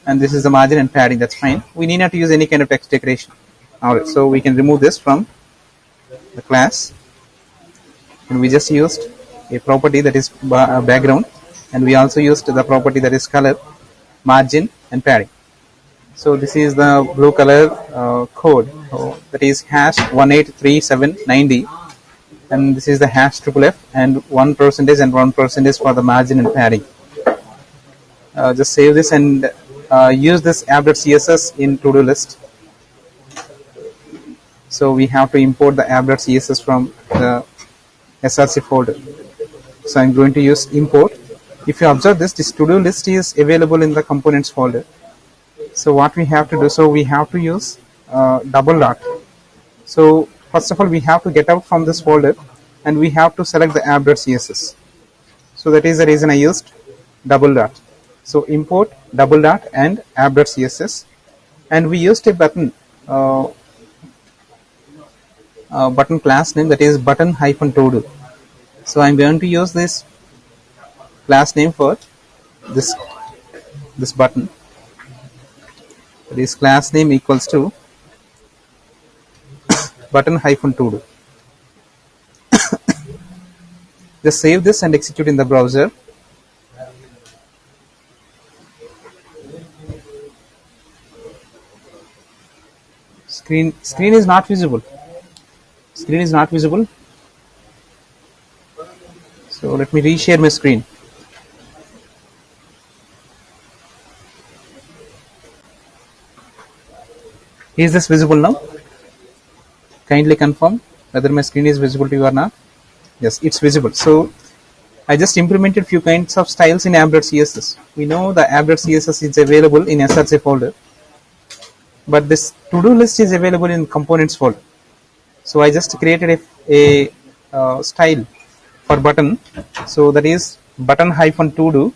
and this is the margin and padding. That's fine. We need not to use any kind of text decoration. Alright, so we can remove this from the class, and we just used a property that is background, and we also used the property that is color, margin, and padding. So this is the blue color code, that is hash 1837990, and this is the hash triple F, and 1% and 1% for the margin and padding. Just save this and use this app.css in to-do list. So we have to import the app.css from the SRC folder. So I'm going to use import. If you observe this to-do list is available in the components folder. So what we have to do, so we have to use double dot. So first of all, we have to get out from this folder, and we have to select the app.css. So that is the reason I used double dot. So import double dot and app.css, and we used a button button class name, that is button hyphen to. So I'm going to use this class name for this button. This class name equals to button hyphen to. Just save this and execute in the browser. Screen is not visible. Screen is not visible. So let me reshare my screen. Is this visible now? Kindly confirm whether my screen is visible to you or not. Yes, it's visible. So I just implemented few kinds of styles in app.css. We know the app.css is available in SRC folder, but this to-do list is available in components folder. So I just created a style for button. So that is button hyphen to do,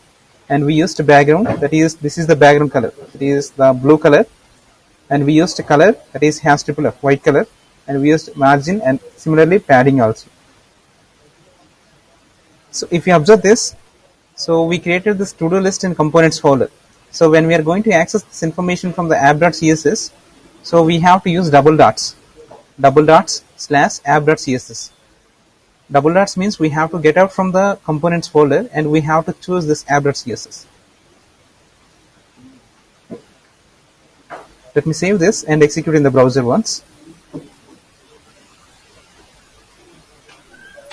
and we used background, that is this is the background color, it is the blue color, and we used color, that is hash triple F, white color, and we used margin and similarly padding also. So if you observe this, so we created this to-do list in components folder. So when we are going to access this information from the app.css, so we have to use double dots slash app.css. Double dots means we have to get out from the components folder, and we have to choose this app.css. Let me save this and execute in the browser once.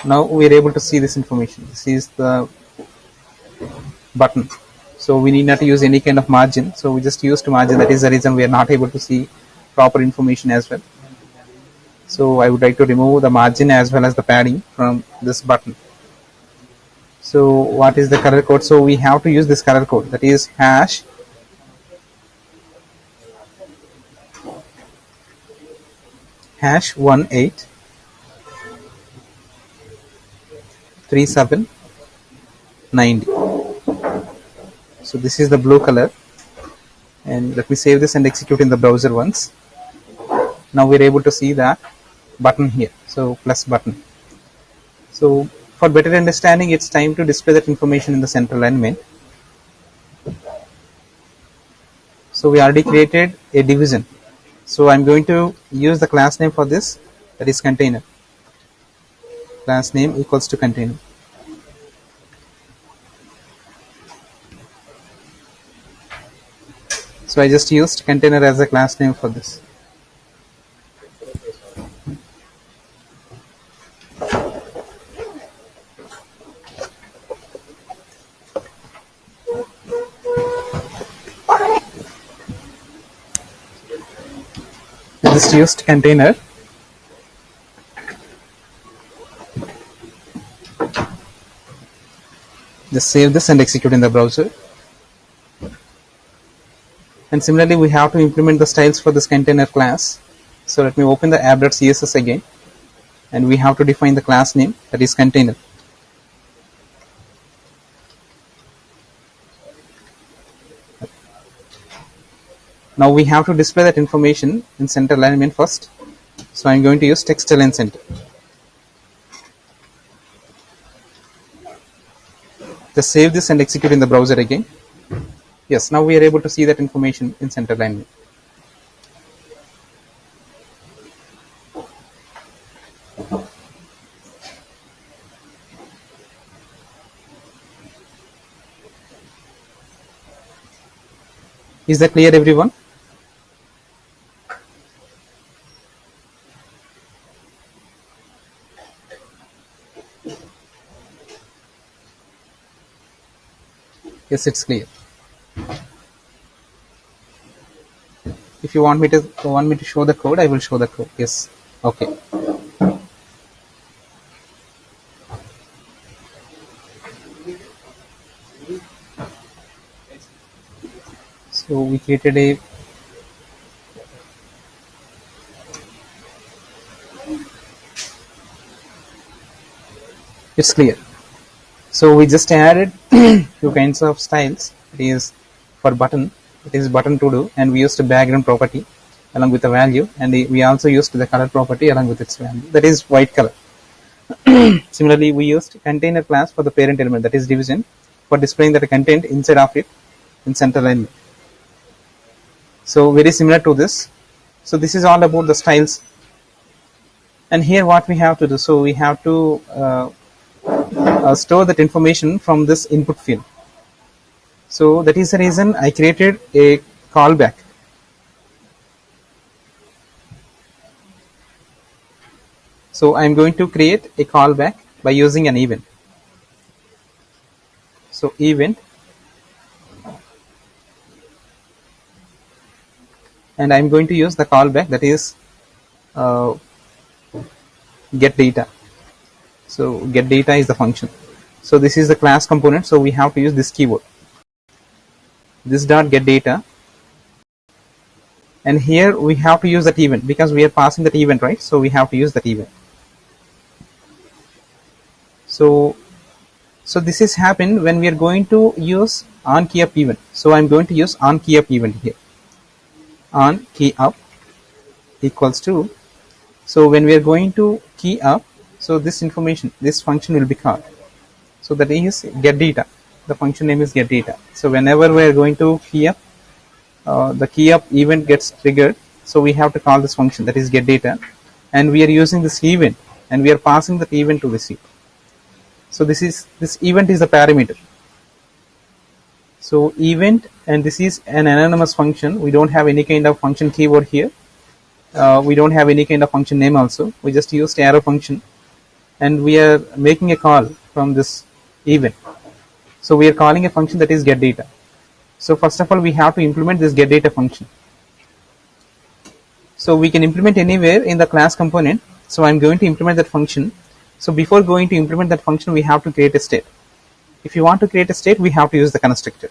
Now we are able to see this information. This is the button. So we need not to use any kind of margin. So we just used margin. That is the reason we are not able to see proper information as well. So I would like to remove the margin as well as the padding from this button. So what is the color code? So we have to use this color code, that is hash hash 1837990. So this is the blue color, and let me save this and execute in the browser once. Now we're able to see that button here, so plus button. So for better understanding, it's time to display that information in the central element. So we already created a division. So I'm going to use the class name for this, that is container. Class name equals to container. So I just used container as a class name for this. I just used container. Just save this and execute in the browser. And similarly, we have to implement the styles for this container class. So let me open the app.css again, and we have to define the class name, that is container. Now we have to display that information in center alignment first. So I'm going to use text align center. Just save this and execute in the browser again. Yes, now we are able to see that information in center alignment. Is that clear, everyone? Yes, it's clear. If you want me to show the code, I will show the code. Yes. Okay. So we created a it's clear. So we just added few kinds of styles. It is for button. It is button to do, and we used a background property along with the value, and we also used the color property along with its value. That is white color. Similarly, we used container class for the parent element, that is division, for displaying the content inside of it in center alignment. So very similar to this. So this is all about the styles. And here what we have to do, so we have to store that information from this input field. So that is the reason I created a callback. So I'm going to create a callback by using an event. So event, and I'm going to use the callback, that is get data. So get data is the function. So this is the class component, so we have to use this keyword, this dot get data, and here we have to use that event because we are passing that event, right? So we have to use that event. So this is happen when we are going to use on key up event. So I'm going to use on key up event here. On key up equals to, so when we are going to key up, so this information, this function will be called. So that is get data. The function name is get data. So whenever we are going to key up, the key up event gets triggered. So we have to call this function, that is get data, and we are using this event, and we are passing that event to receive. So this event is the parameter. So event, and this is an anonymous function. We don't have any kind of function keyword here. We don't have any kind of function name also. We just used arrow function, and we are making a call from this event. So we are calling a function that is get data. So first of all, we have to implement this get data function. So we can implement anywhere in the class component. So I'm going to implement that function. So before going to implement that function, we have to create a state. If you want to create a state, we have to use the constructor.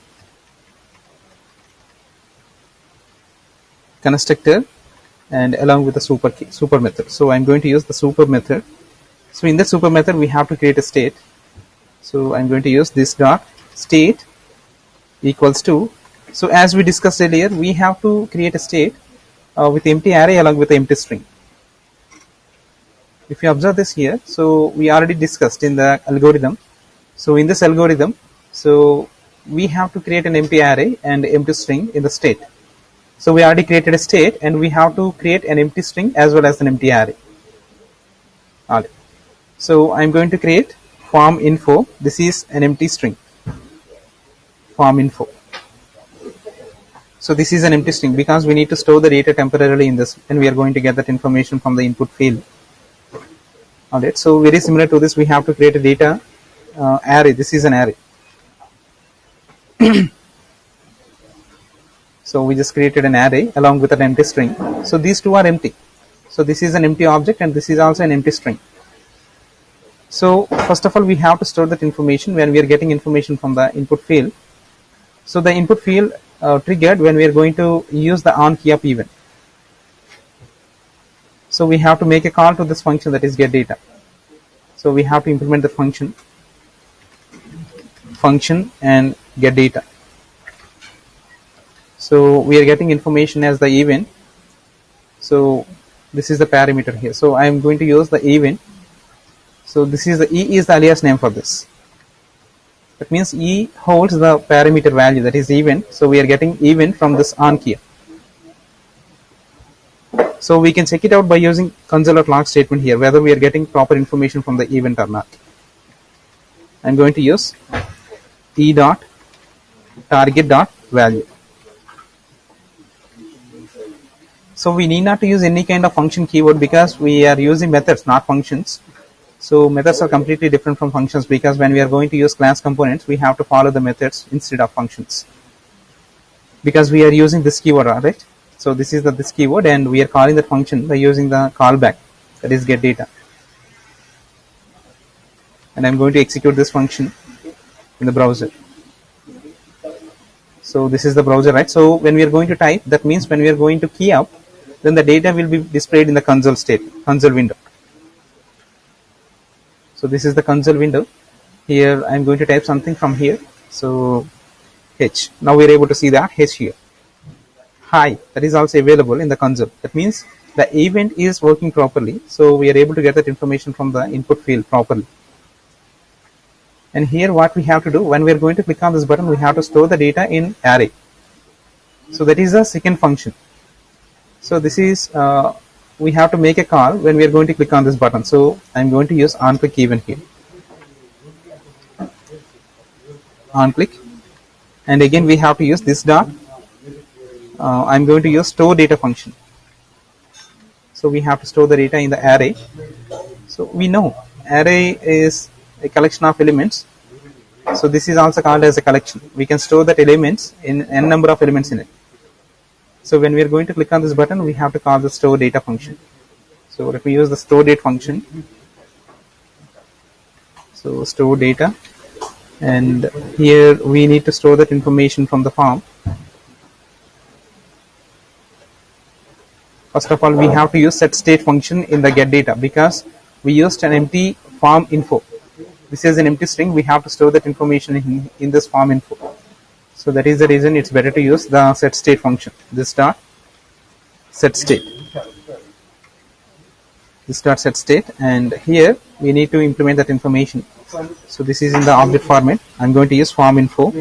Constructor, and along with the super method. So I'm going to use the super method. So in the super method, we have to create a state. So I'm going to use this dot state equals to. So as we discussed earlier, we have to create a state with empty array along with the empty string. If you observe this here, so we already discussed in the algorithm. So in this algorithm, so we have to create an empty array and empty string in the state. So we already created a state, and we have to create an empty string as well as an empty array. All right. So I'm going to create form info. This is an empty string. Form info. So this is an empty string because we need to store the data temporarily in this, and we are going to get that information from the input field. Alright, so very similar to this, we have to create a data array. This is an array. So we just created an array along with an empty string. So these two are empty. So this is an empty object and this is also an empty string. So first of all, we have to store that information when we are getting information from the input field. So the input field triggered when we are going to use the on key of event. So we have to make a call to this function, that is get data. So we have to implement the function and get data. So we are getting information as the event. So this is the parameter here. So I am going to use the event. So this is the E is the alias name for this. That means E holds the parameter value, that is event. So we are getting event from this on key. So we can check it out by using console.log statement here, whether we are getting proper information from the event or not. I'm going to use E dot target dot value. So we need not to use any kind of function keyword because we are using methods, not functions. So methods are completely different from functions because when we are going to use class components, we have to follow the methods instead of functions. Because we are using this keyword, right? So this is this keyword and we are calling that function by using the callback, that is get data. And I'm going to execute this function in the browser. So this is the browser, right? So when we are going to type, that means when we are going to key up, then the data will be displayed in the console window. So this is the console window. Here I'm going to type something from here. So H. Now we are able to see that H here. Hi, that is also available in the console. That means the event is working properly. So we are able to get that information from the input field properly. And here what we have to do, when we are going to click on this button, we have to store the data in array. So that is the second function. So this is, we have to make a call when we are going to click on this button. So I'm going to use on click event here. On click. And again we have to use this dot. I'm going to use store data function. So we have to store the data in the array. So we know array is a collection of elements. So this is also called as a collection. We can store that elements in n number of elements in it. So when we are going to click on this button, we have to call the store data function. So let me use the store date function. So store data, and here we need to store that information from the form. First of all, we have to use set state function in the get data because we used an empty form info. This is an empty string. We have to store that information in this form info. So that is the reason it's better to use the set state function. This dot set state. This dot set state, and here we need to implement that information. So this is in the object format. I'm going to use form info,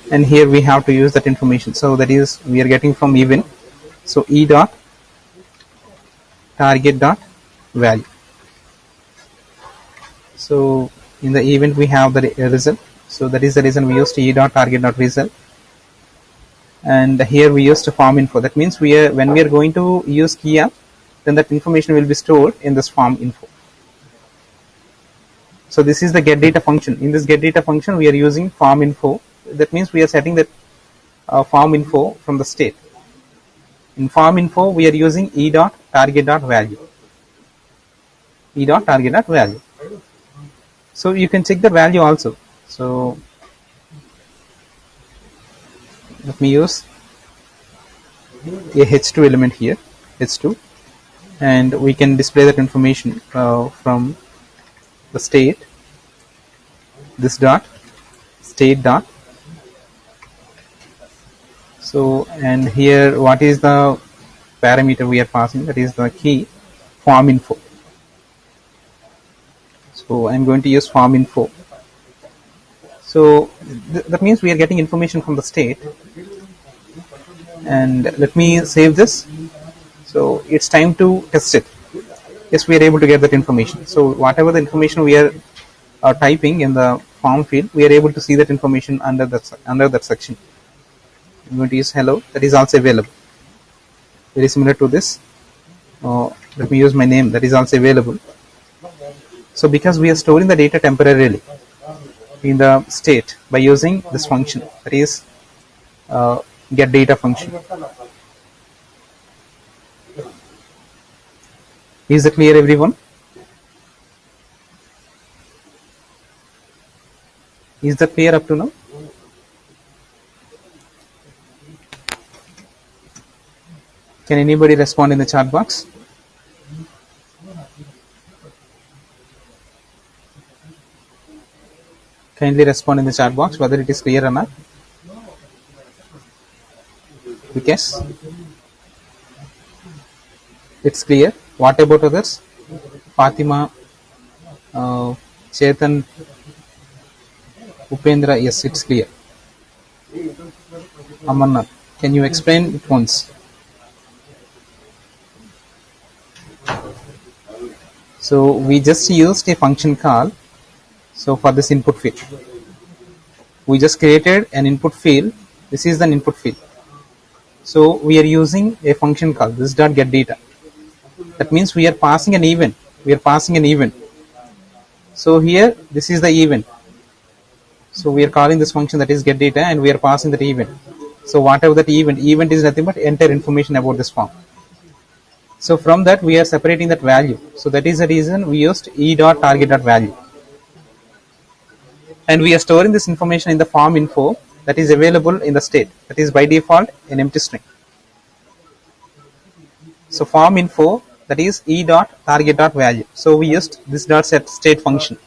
and here we have to use that information. So that is we are getting from event. So E dot target dot value. So in the event we have the result. So that is the reason we used E dot target dot result. And here we used form info. That means when we are going to use key up, then that information will be stored in this form info. So this is the get data function. In this get data function, we are using form info. That means we are setting that form info from the state. In form info, we are using E dot target dot value. E dot target dot value. So you can check the value also. So let me use a H2 element here, H2, and we can display that information from the state, this dot, state dot. So, and here what is the parameter we are passing, that is the key form info. So I'm going to use form info. So that means we are getting information from the state. And let me save this. So it's time to test it. Yes, we are able to get that information. So whatever the information we are typing in the form field, we are able to see that information under that section. I'm going to use hello, that is also available. Very similar to this. Let me use my name, that is also available. So because we are storing the data temporarily in the state by using this function, that is get data function. Is it clear, everyone? Is that clear up to now? Can anybody respond in the chat box? Kindly respond in the chat box whether it is clear or not. Because it's clear. What about others? Fatima, Chetan, Upendra, yes, it's clear. Amarnath, can you explain it once? So we just used a function call. So for this input field, we just created an input field. This is an input field. So we are using a function called this dot get data. That means we are passing an event. We are passing an event. So here this is the event. So we are calling this function that is get data, and we are passing that event. So whatever that event is nothing but enter information about this form. So from that we are separating that value. So that is the reason we used e dot target dot value. And we are storing this information in the form info that is available in the state, that is by default an empty string. So form info, that is e dot target dot value. So we used this dot set state function.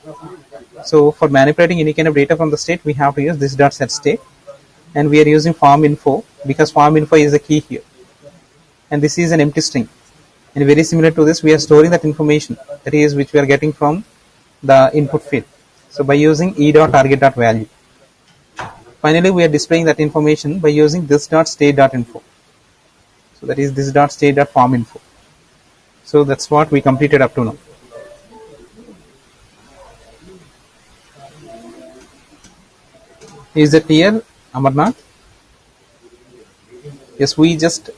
So for manipulating any kind of data from the state, we have to use this dot set state, and we are using form info because form info is the key here, and this is an empty string. And very similar to this, we are storing that information, that is which we are getting from the input field. So by using e dot target dot value. Finally, we are displaying that information by using this dot state dot info. So that is this dot state dot form info. So that's what we completed up to now. Is that clear, Amarnath? Yes, we just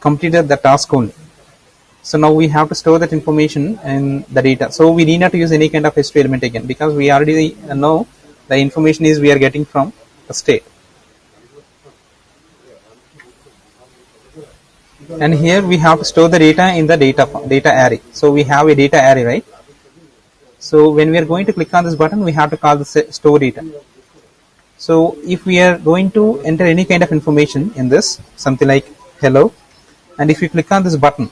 completed the task only. So now we have to store that information in the data. So we need not to use any kind of history element again, because we already know the information is we are getting from the state. And here we have to store the data in the data array. So we have a data array, right? So when we are going to click on this button, we have to call the store data. So if we are going to enter any kind of information in this, something like hello, and if you click on this button,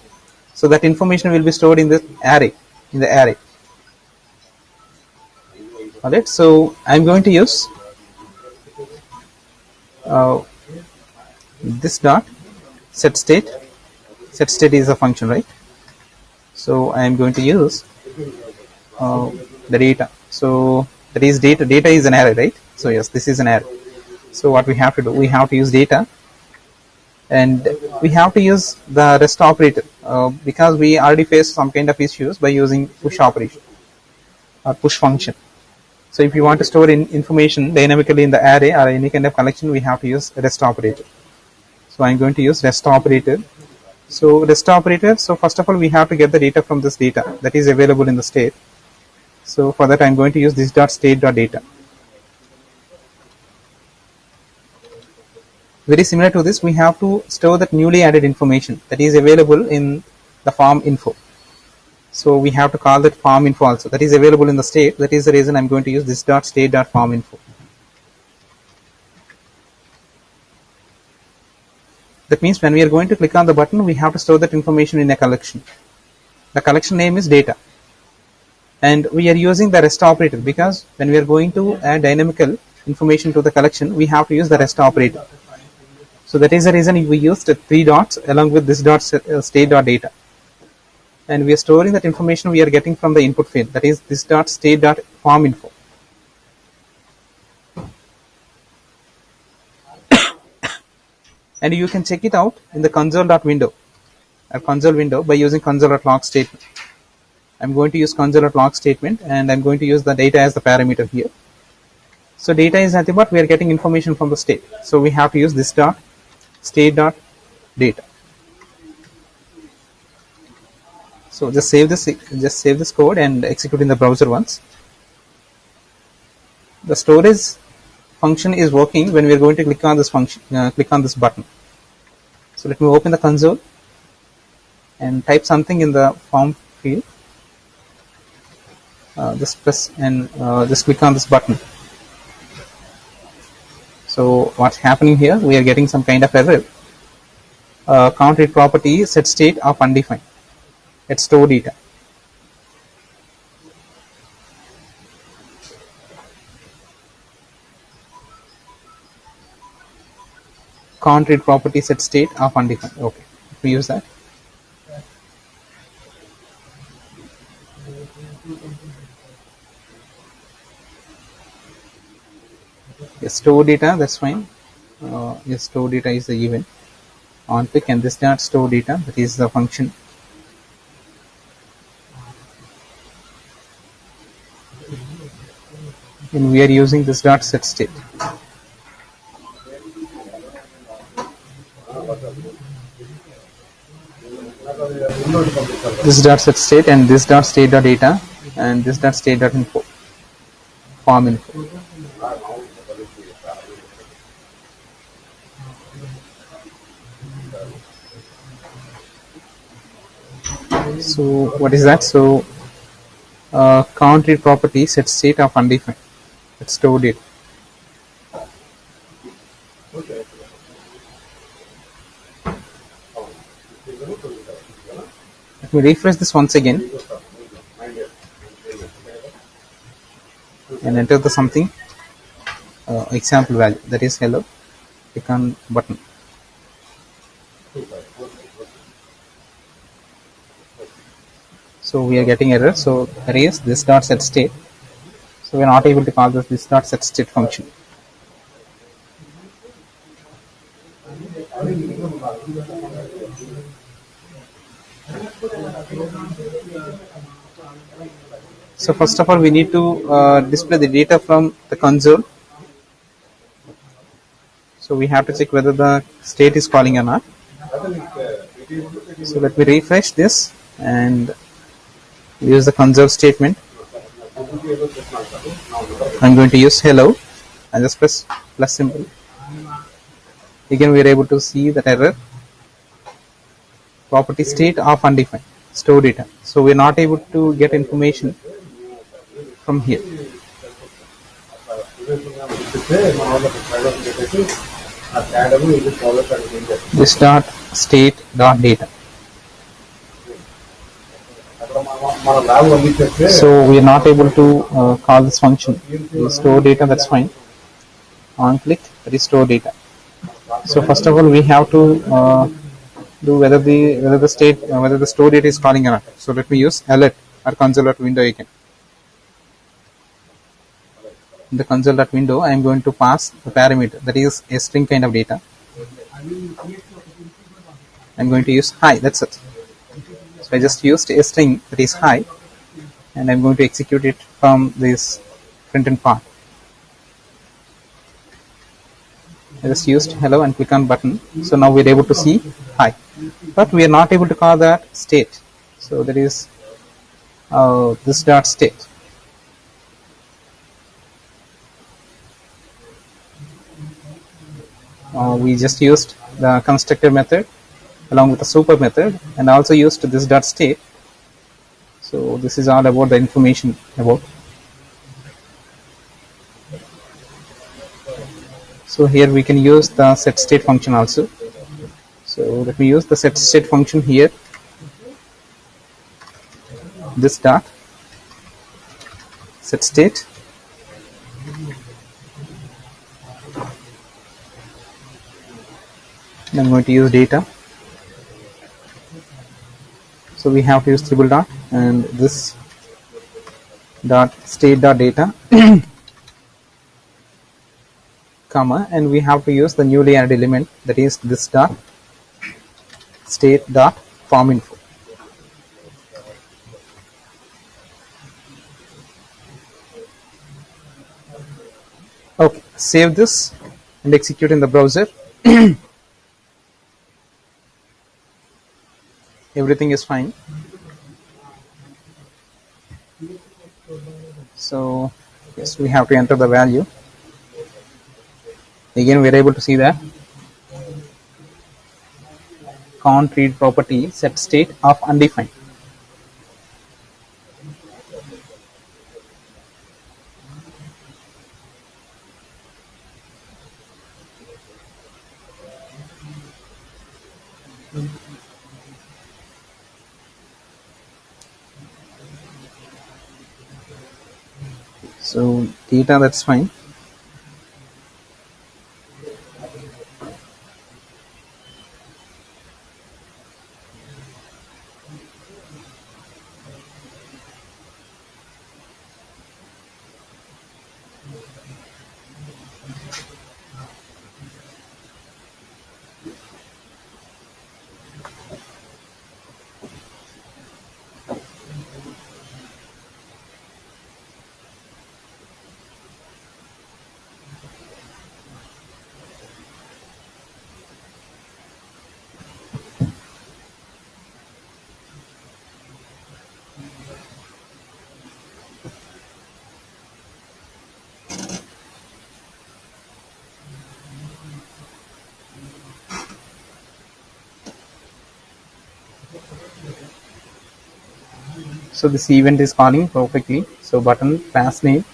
so that information will be stored in the array, Alright, so I'm going to use this dot set state. Set state is a function, right? So I'm going to use the data. So that is data. Data is an array, right? So yes, this is an array. So what we have to do, we have to use data, and we have to use the rest operator because we already faced some kind of issues by using push operation or push function. So if you want to store information dynamically in the array or any kind of collection, we have to use rest operator. So I'm going to use rest operator. So rest operator, so first of all we have to get the data from this data that is available in the state. So for that I'm going to use this dot state dot data. Very similar to this, we have to store that newly added information that is available in the form info. So we have to call that form info also, that is available in the state. That is the reason I'm going to use this dot state dot form info. That means when we are going to click on the button, we have to store that information in a collection. The collection name is data, and we are using the rest operator because when we are going to add dynamical information to the collection, we have to use the rest operator. So that is the reason we used 3 dots along with this dot state dot data, and we are storing that information we are getting from the input field, that is this dot state dot form info. And you can check it out in the console.window or console window by using console.log statement. I'm going to use console.log statement, and I'm going to use the data as the parameter here. So data is nothing but we are getting information from the state. So we have to use this dot state dot data. So just save this code and execute in the browser once. The storage function is working when we are going to click on this function, click on this button. So let me open the console and type something in the form field. Just press and just click on this button. So what's happening here? We are getting some kind of error. Count read property set state of undefined. Let's store data. Count read property set state of undefined. Okay, let me use that. Yes, store data, that's fine. Yes, store data is the event. On click and this dot store data, that is the function. And we are using this dot set state. This dot set state and this dot state dot data and this dot state dot info, form info. So what is that? So count read property set state of undefined. Let's store it. Let me refresh this once again and enter the something example value, that is hello. Click on button. So we are getting error. So erase this dot set state. So we are not able to call this dot set state function. So first of all, we need to display the data from the console. So we have to check whether the state is calling or not. So let me refresh this and use the console statement. I'm going to use hello and just press plus symbol. Again, we are able to see that error. Property state of undefined, store data. So we are not able to get information from here. This dot state dot data. So we are not able to call this function. Store data, that's fine. On click, that is store data. So first of all, we have to do whether the store data is calling or not. So let me use alert or console.window again. In the console.window, I am going to pass the parameter, that is a string kind of data. I'm going to use hi, that's it. So I just used a string that is hi, and I'm going to execute it from this front end part. I just used hello and click on button. So now we're able to see hi, but we are not able to call that state. So that is this dot state. We just used the constructor method along with the super method and also used this dot state. So this is all about the information about. So here we can use the set state function also. So let me use the set state function here. This dot set state. And I'm going to use data. So we have to use triple dot and this dot state dot data comma, and we have to use the newly added element, that is this dot state dot form info. save this and execute in the browser. Everything is fine. So yes, we have to enter the value. Again, we are able to see that can't read property set state of undefined. So data, that's fine. So this event is calling perfectly. So button class name,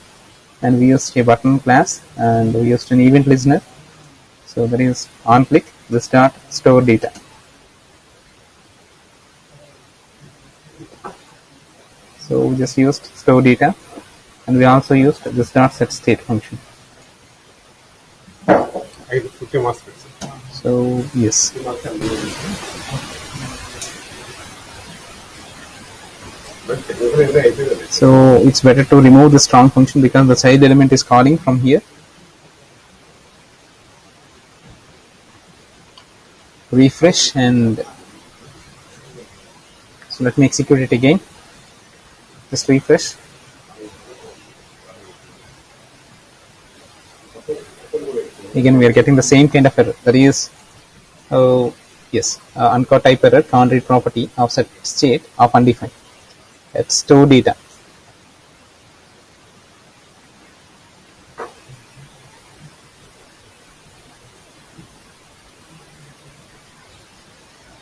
and we used a button class, and we used an event listener. So that is on click this dot store data. So we just used store data, and we also used this dot set state function. So yes. So it's better to remove the strong function because the child element is calling from here. Refresh, and so let me execute it again. Just refresh. Again, we are getting the same kind of error. That is, yes, uncaught type error, can't read property of set state of undefined. Let's store data.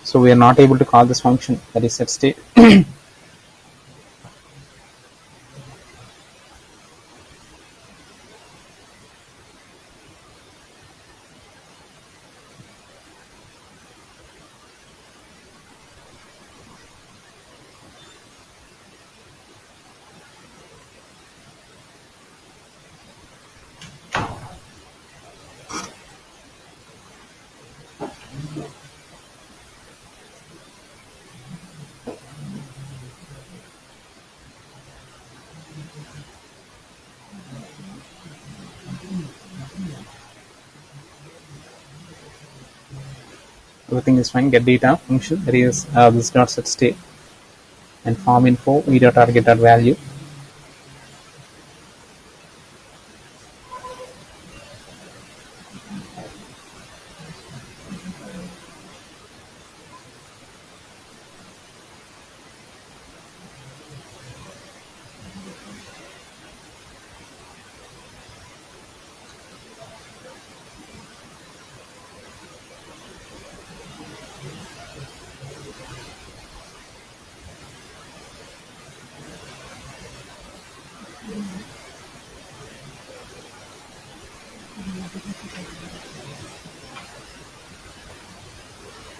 So we are not able to call this function, that is set state. Everything is fine. Get data function, that is this dot set state, and form info v dot target dot value.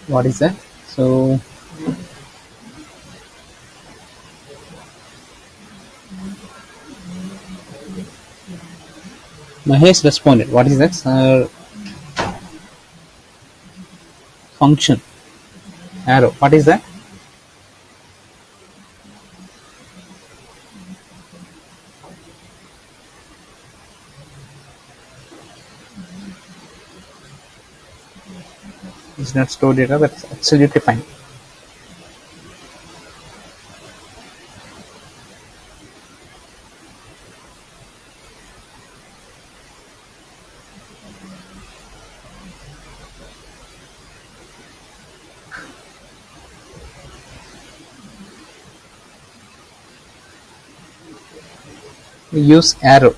What is that? So Mahesh responded. What is that? Function arrow. What is that? It's not store data. That's absolutely fine. we use arrow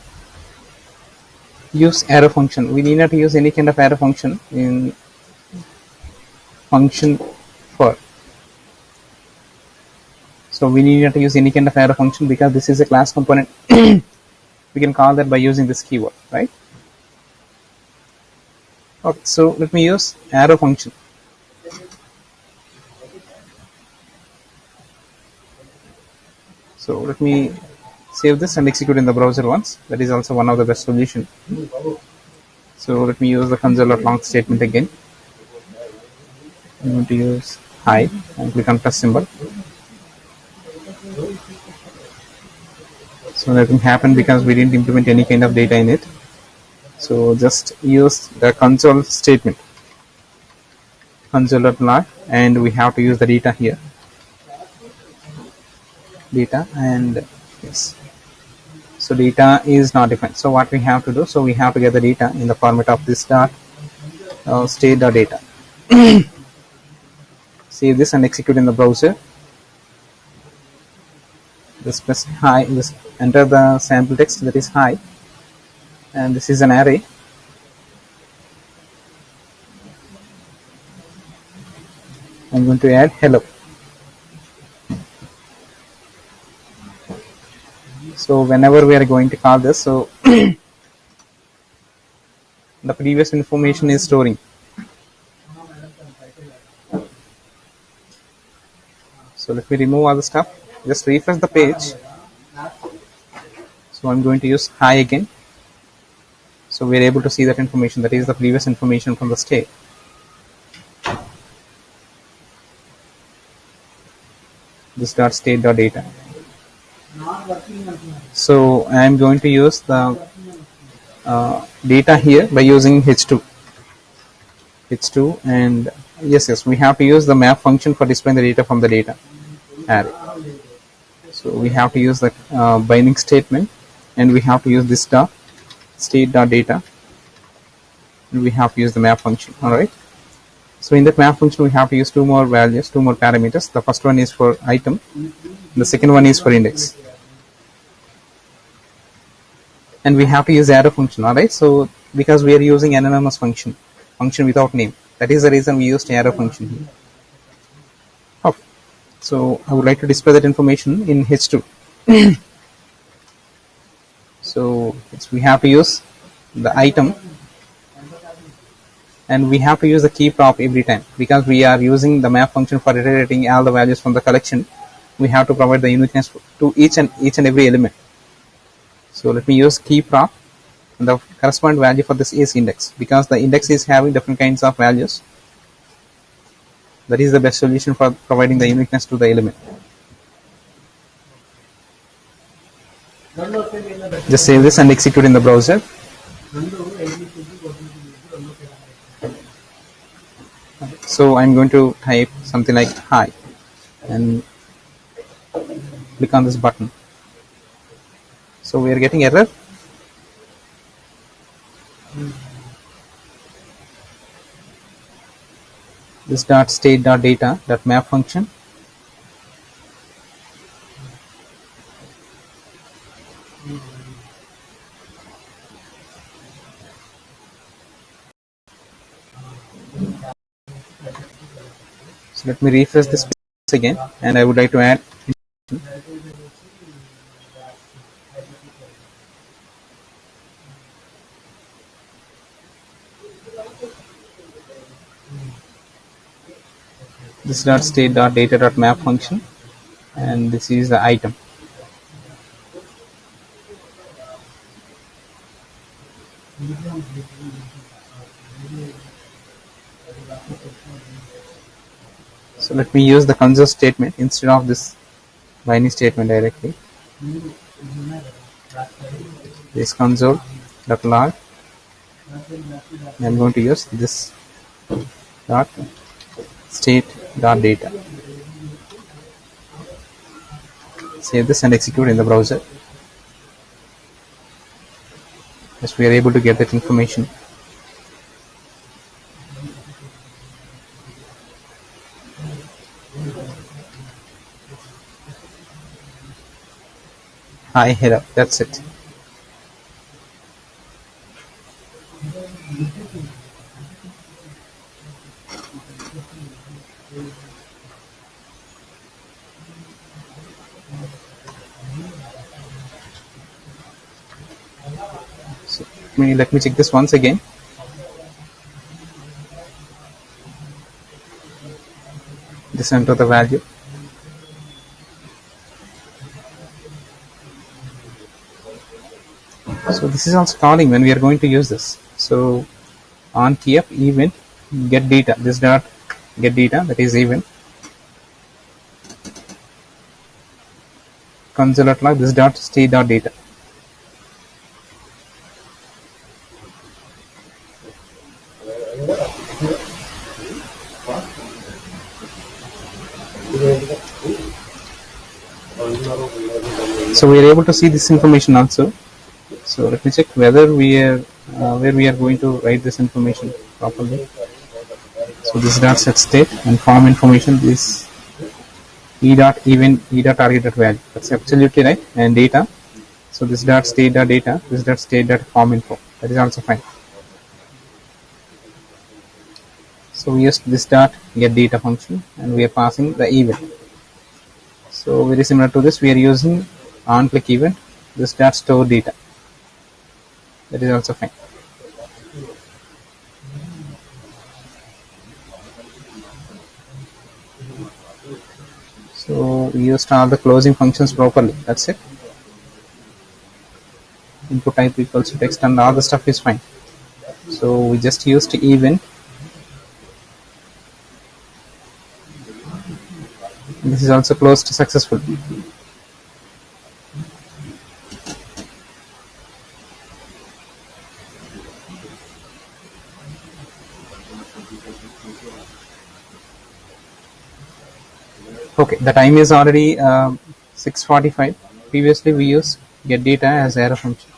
function. We need not use any kind of arrow function in function for. So we need not use any kind of arrow function because this is a class component. We can call that by using this keyword, right? Okay, so let me use arrow function. So let me save this and execute in the browser once. That is also one of the best solution. So let me use the console.log statement again. I'm going to use hide and click on plus symbol. So nothing happened because we didn't implement any kind of data in it. So just use the console statement, console.log, and we have to use the data here. Data and yes. So data is not defined. So what we have to do? So we have to get the data in the format of this dot state.data. Save this and execute in the browser. Just press hi. Just enter the sample text that is hi, and this is an array. I'm going to add hello. So whenever we are going to call this, so the previous information is storing. So let me remove all the stuff. Just refresh the page. So I'm going to use hi again. So we're able to see that information. That is the previous information from the state. This dot state dot data. So I'm going to use the data here by using h2 and yes we have to use the map function for displaying the data from the data array. So we have to use the binding statement, and we have to use this dot state dot data, and we have to use the map function. All right. So in that map function we have to use two more values, two more parameters. The first one is for item, the second one is for index, and we have to use arrow function. All right. So because we are using anonymous function without name, that is the reason we used arrow function here. Okay. So I would like to display that information in h2. So we have to use the item, and we have to use the key prop every time because we are using the map function for iterating all the values from the collection. We have to provide the uniqueness to each and every element. So let me use key prop, and the corresponding value for this is index because the index is having different kinds of values. That is the best solution for providing the uniqueness to the element. Just save this and execute in the browser. So I'm going to type something like hi and click on this button. So we are getting error. This dot state dot data dot map function. So let me refresh this page again, and I would like to add this dot state dot data dot map function, and this is the item. So let me use the console statement instead of this binding statement directly. This console.log. I'm going to use this dot state dot data. Save this and execute in the browser. Yes, we are able to get that information. Hi, hello. That's it. let me check this once again. Just enter the value. So this is also calling when we are going to use this. So on tf event get data, this dot get data, that is event console.log this dot state dot data. So we are able to see this information also. So let me check whether we are where we are going to write this information properly. So this dot set state and form information, this e dot event e dot target dot value, that's absolutely right, and data. So this dot state dot data, this dot state dot form info, that is also fine. So we use this dot get data function and we are passing the event. So very similar to this, we are using on click event this dot store data, that is also fine. So we used all the closing functions properly, that's it. Input type equals to text and all the stuff is fine. So we just used event. This is also closed successfully. Okay, the time is already 6:45. Previously we used get data as arrow function.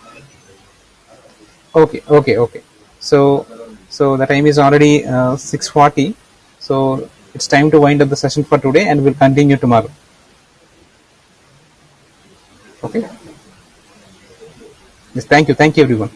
Okay. So the time is already 6:40. So it's time to wind up the session for today, and we'll continue tomorrow. Okay. Yes, thank you everyone.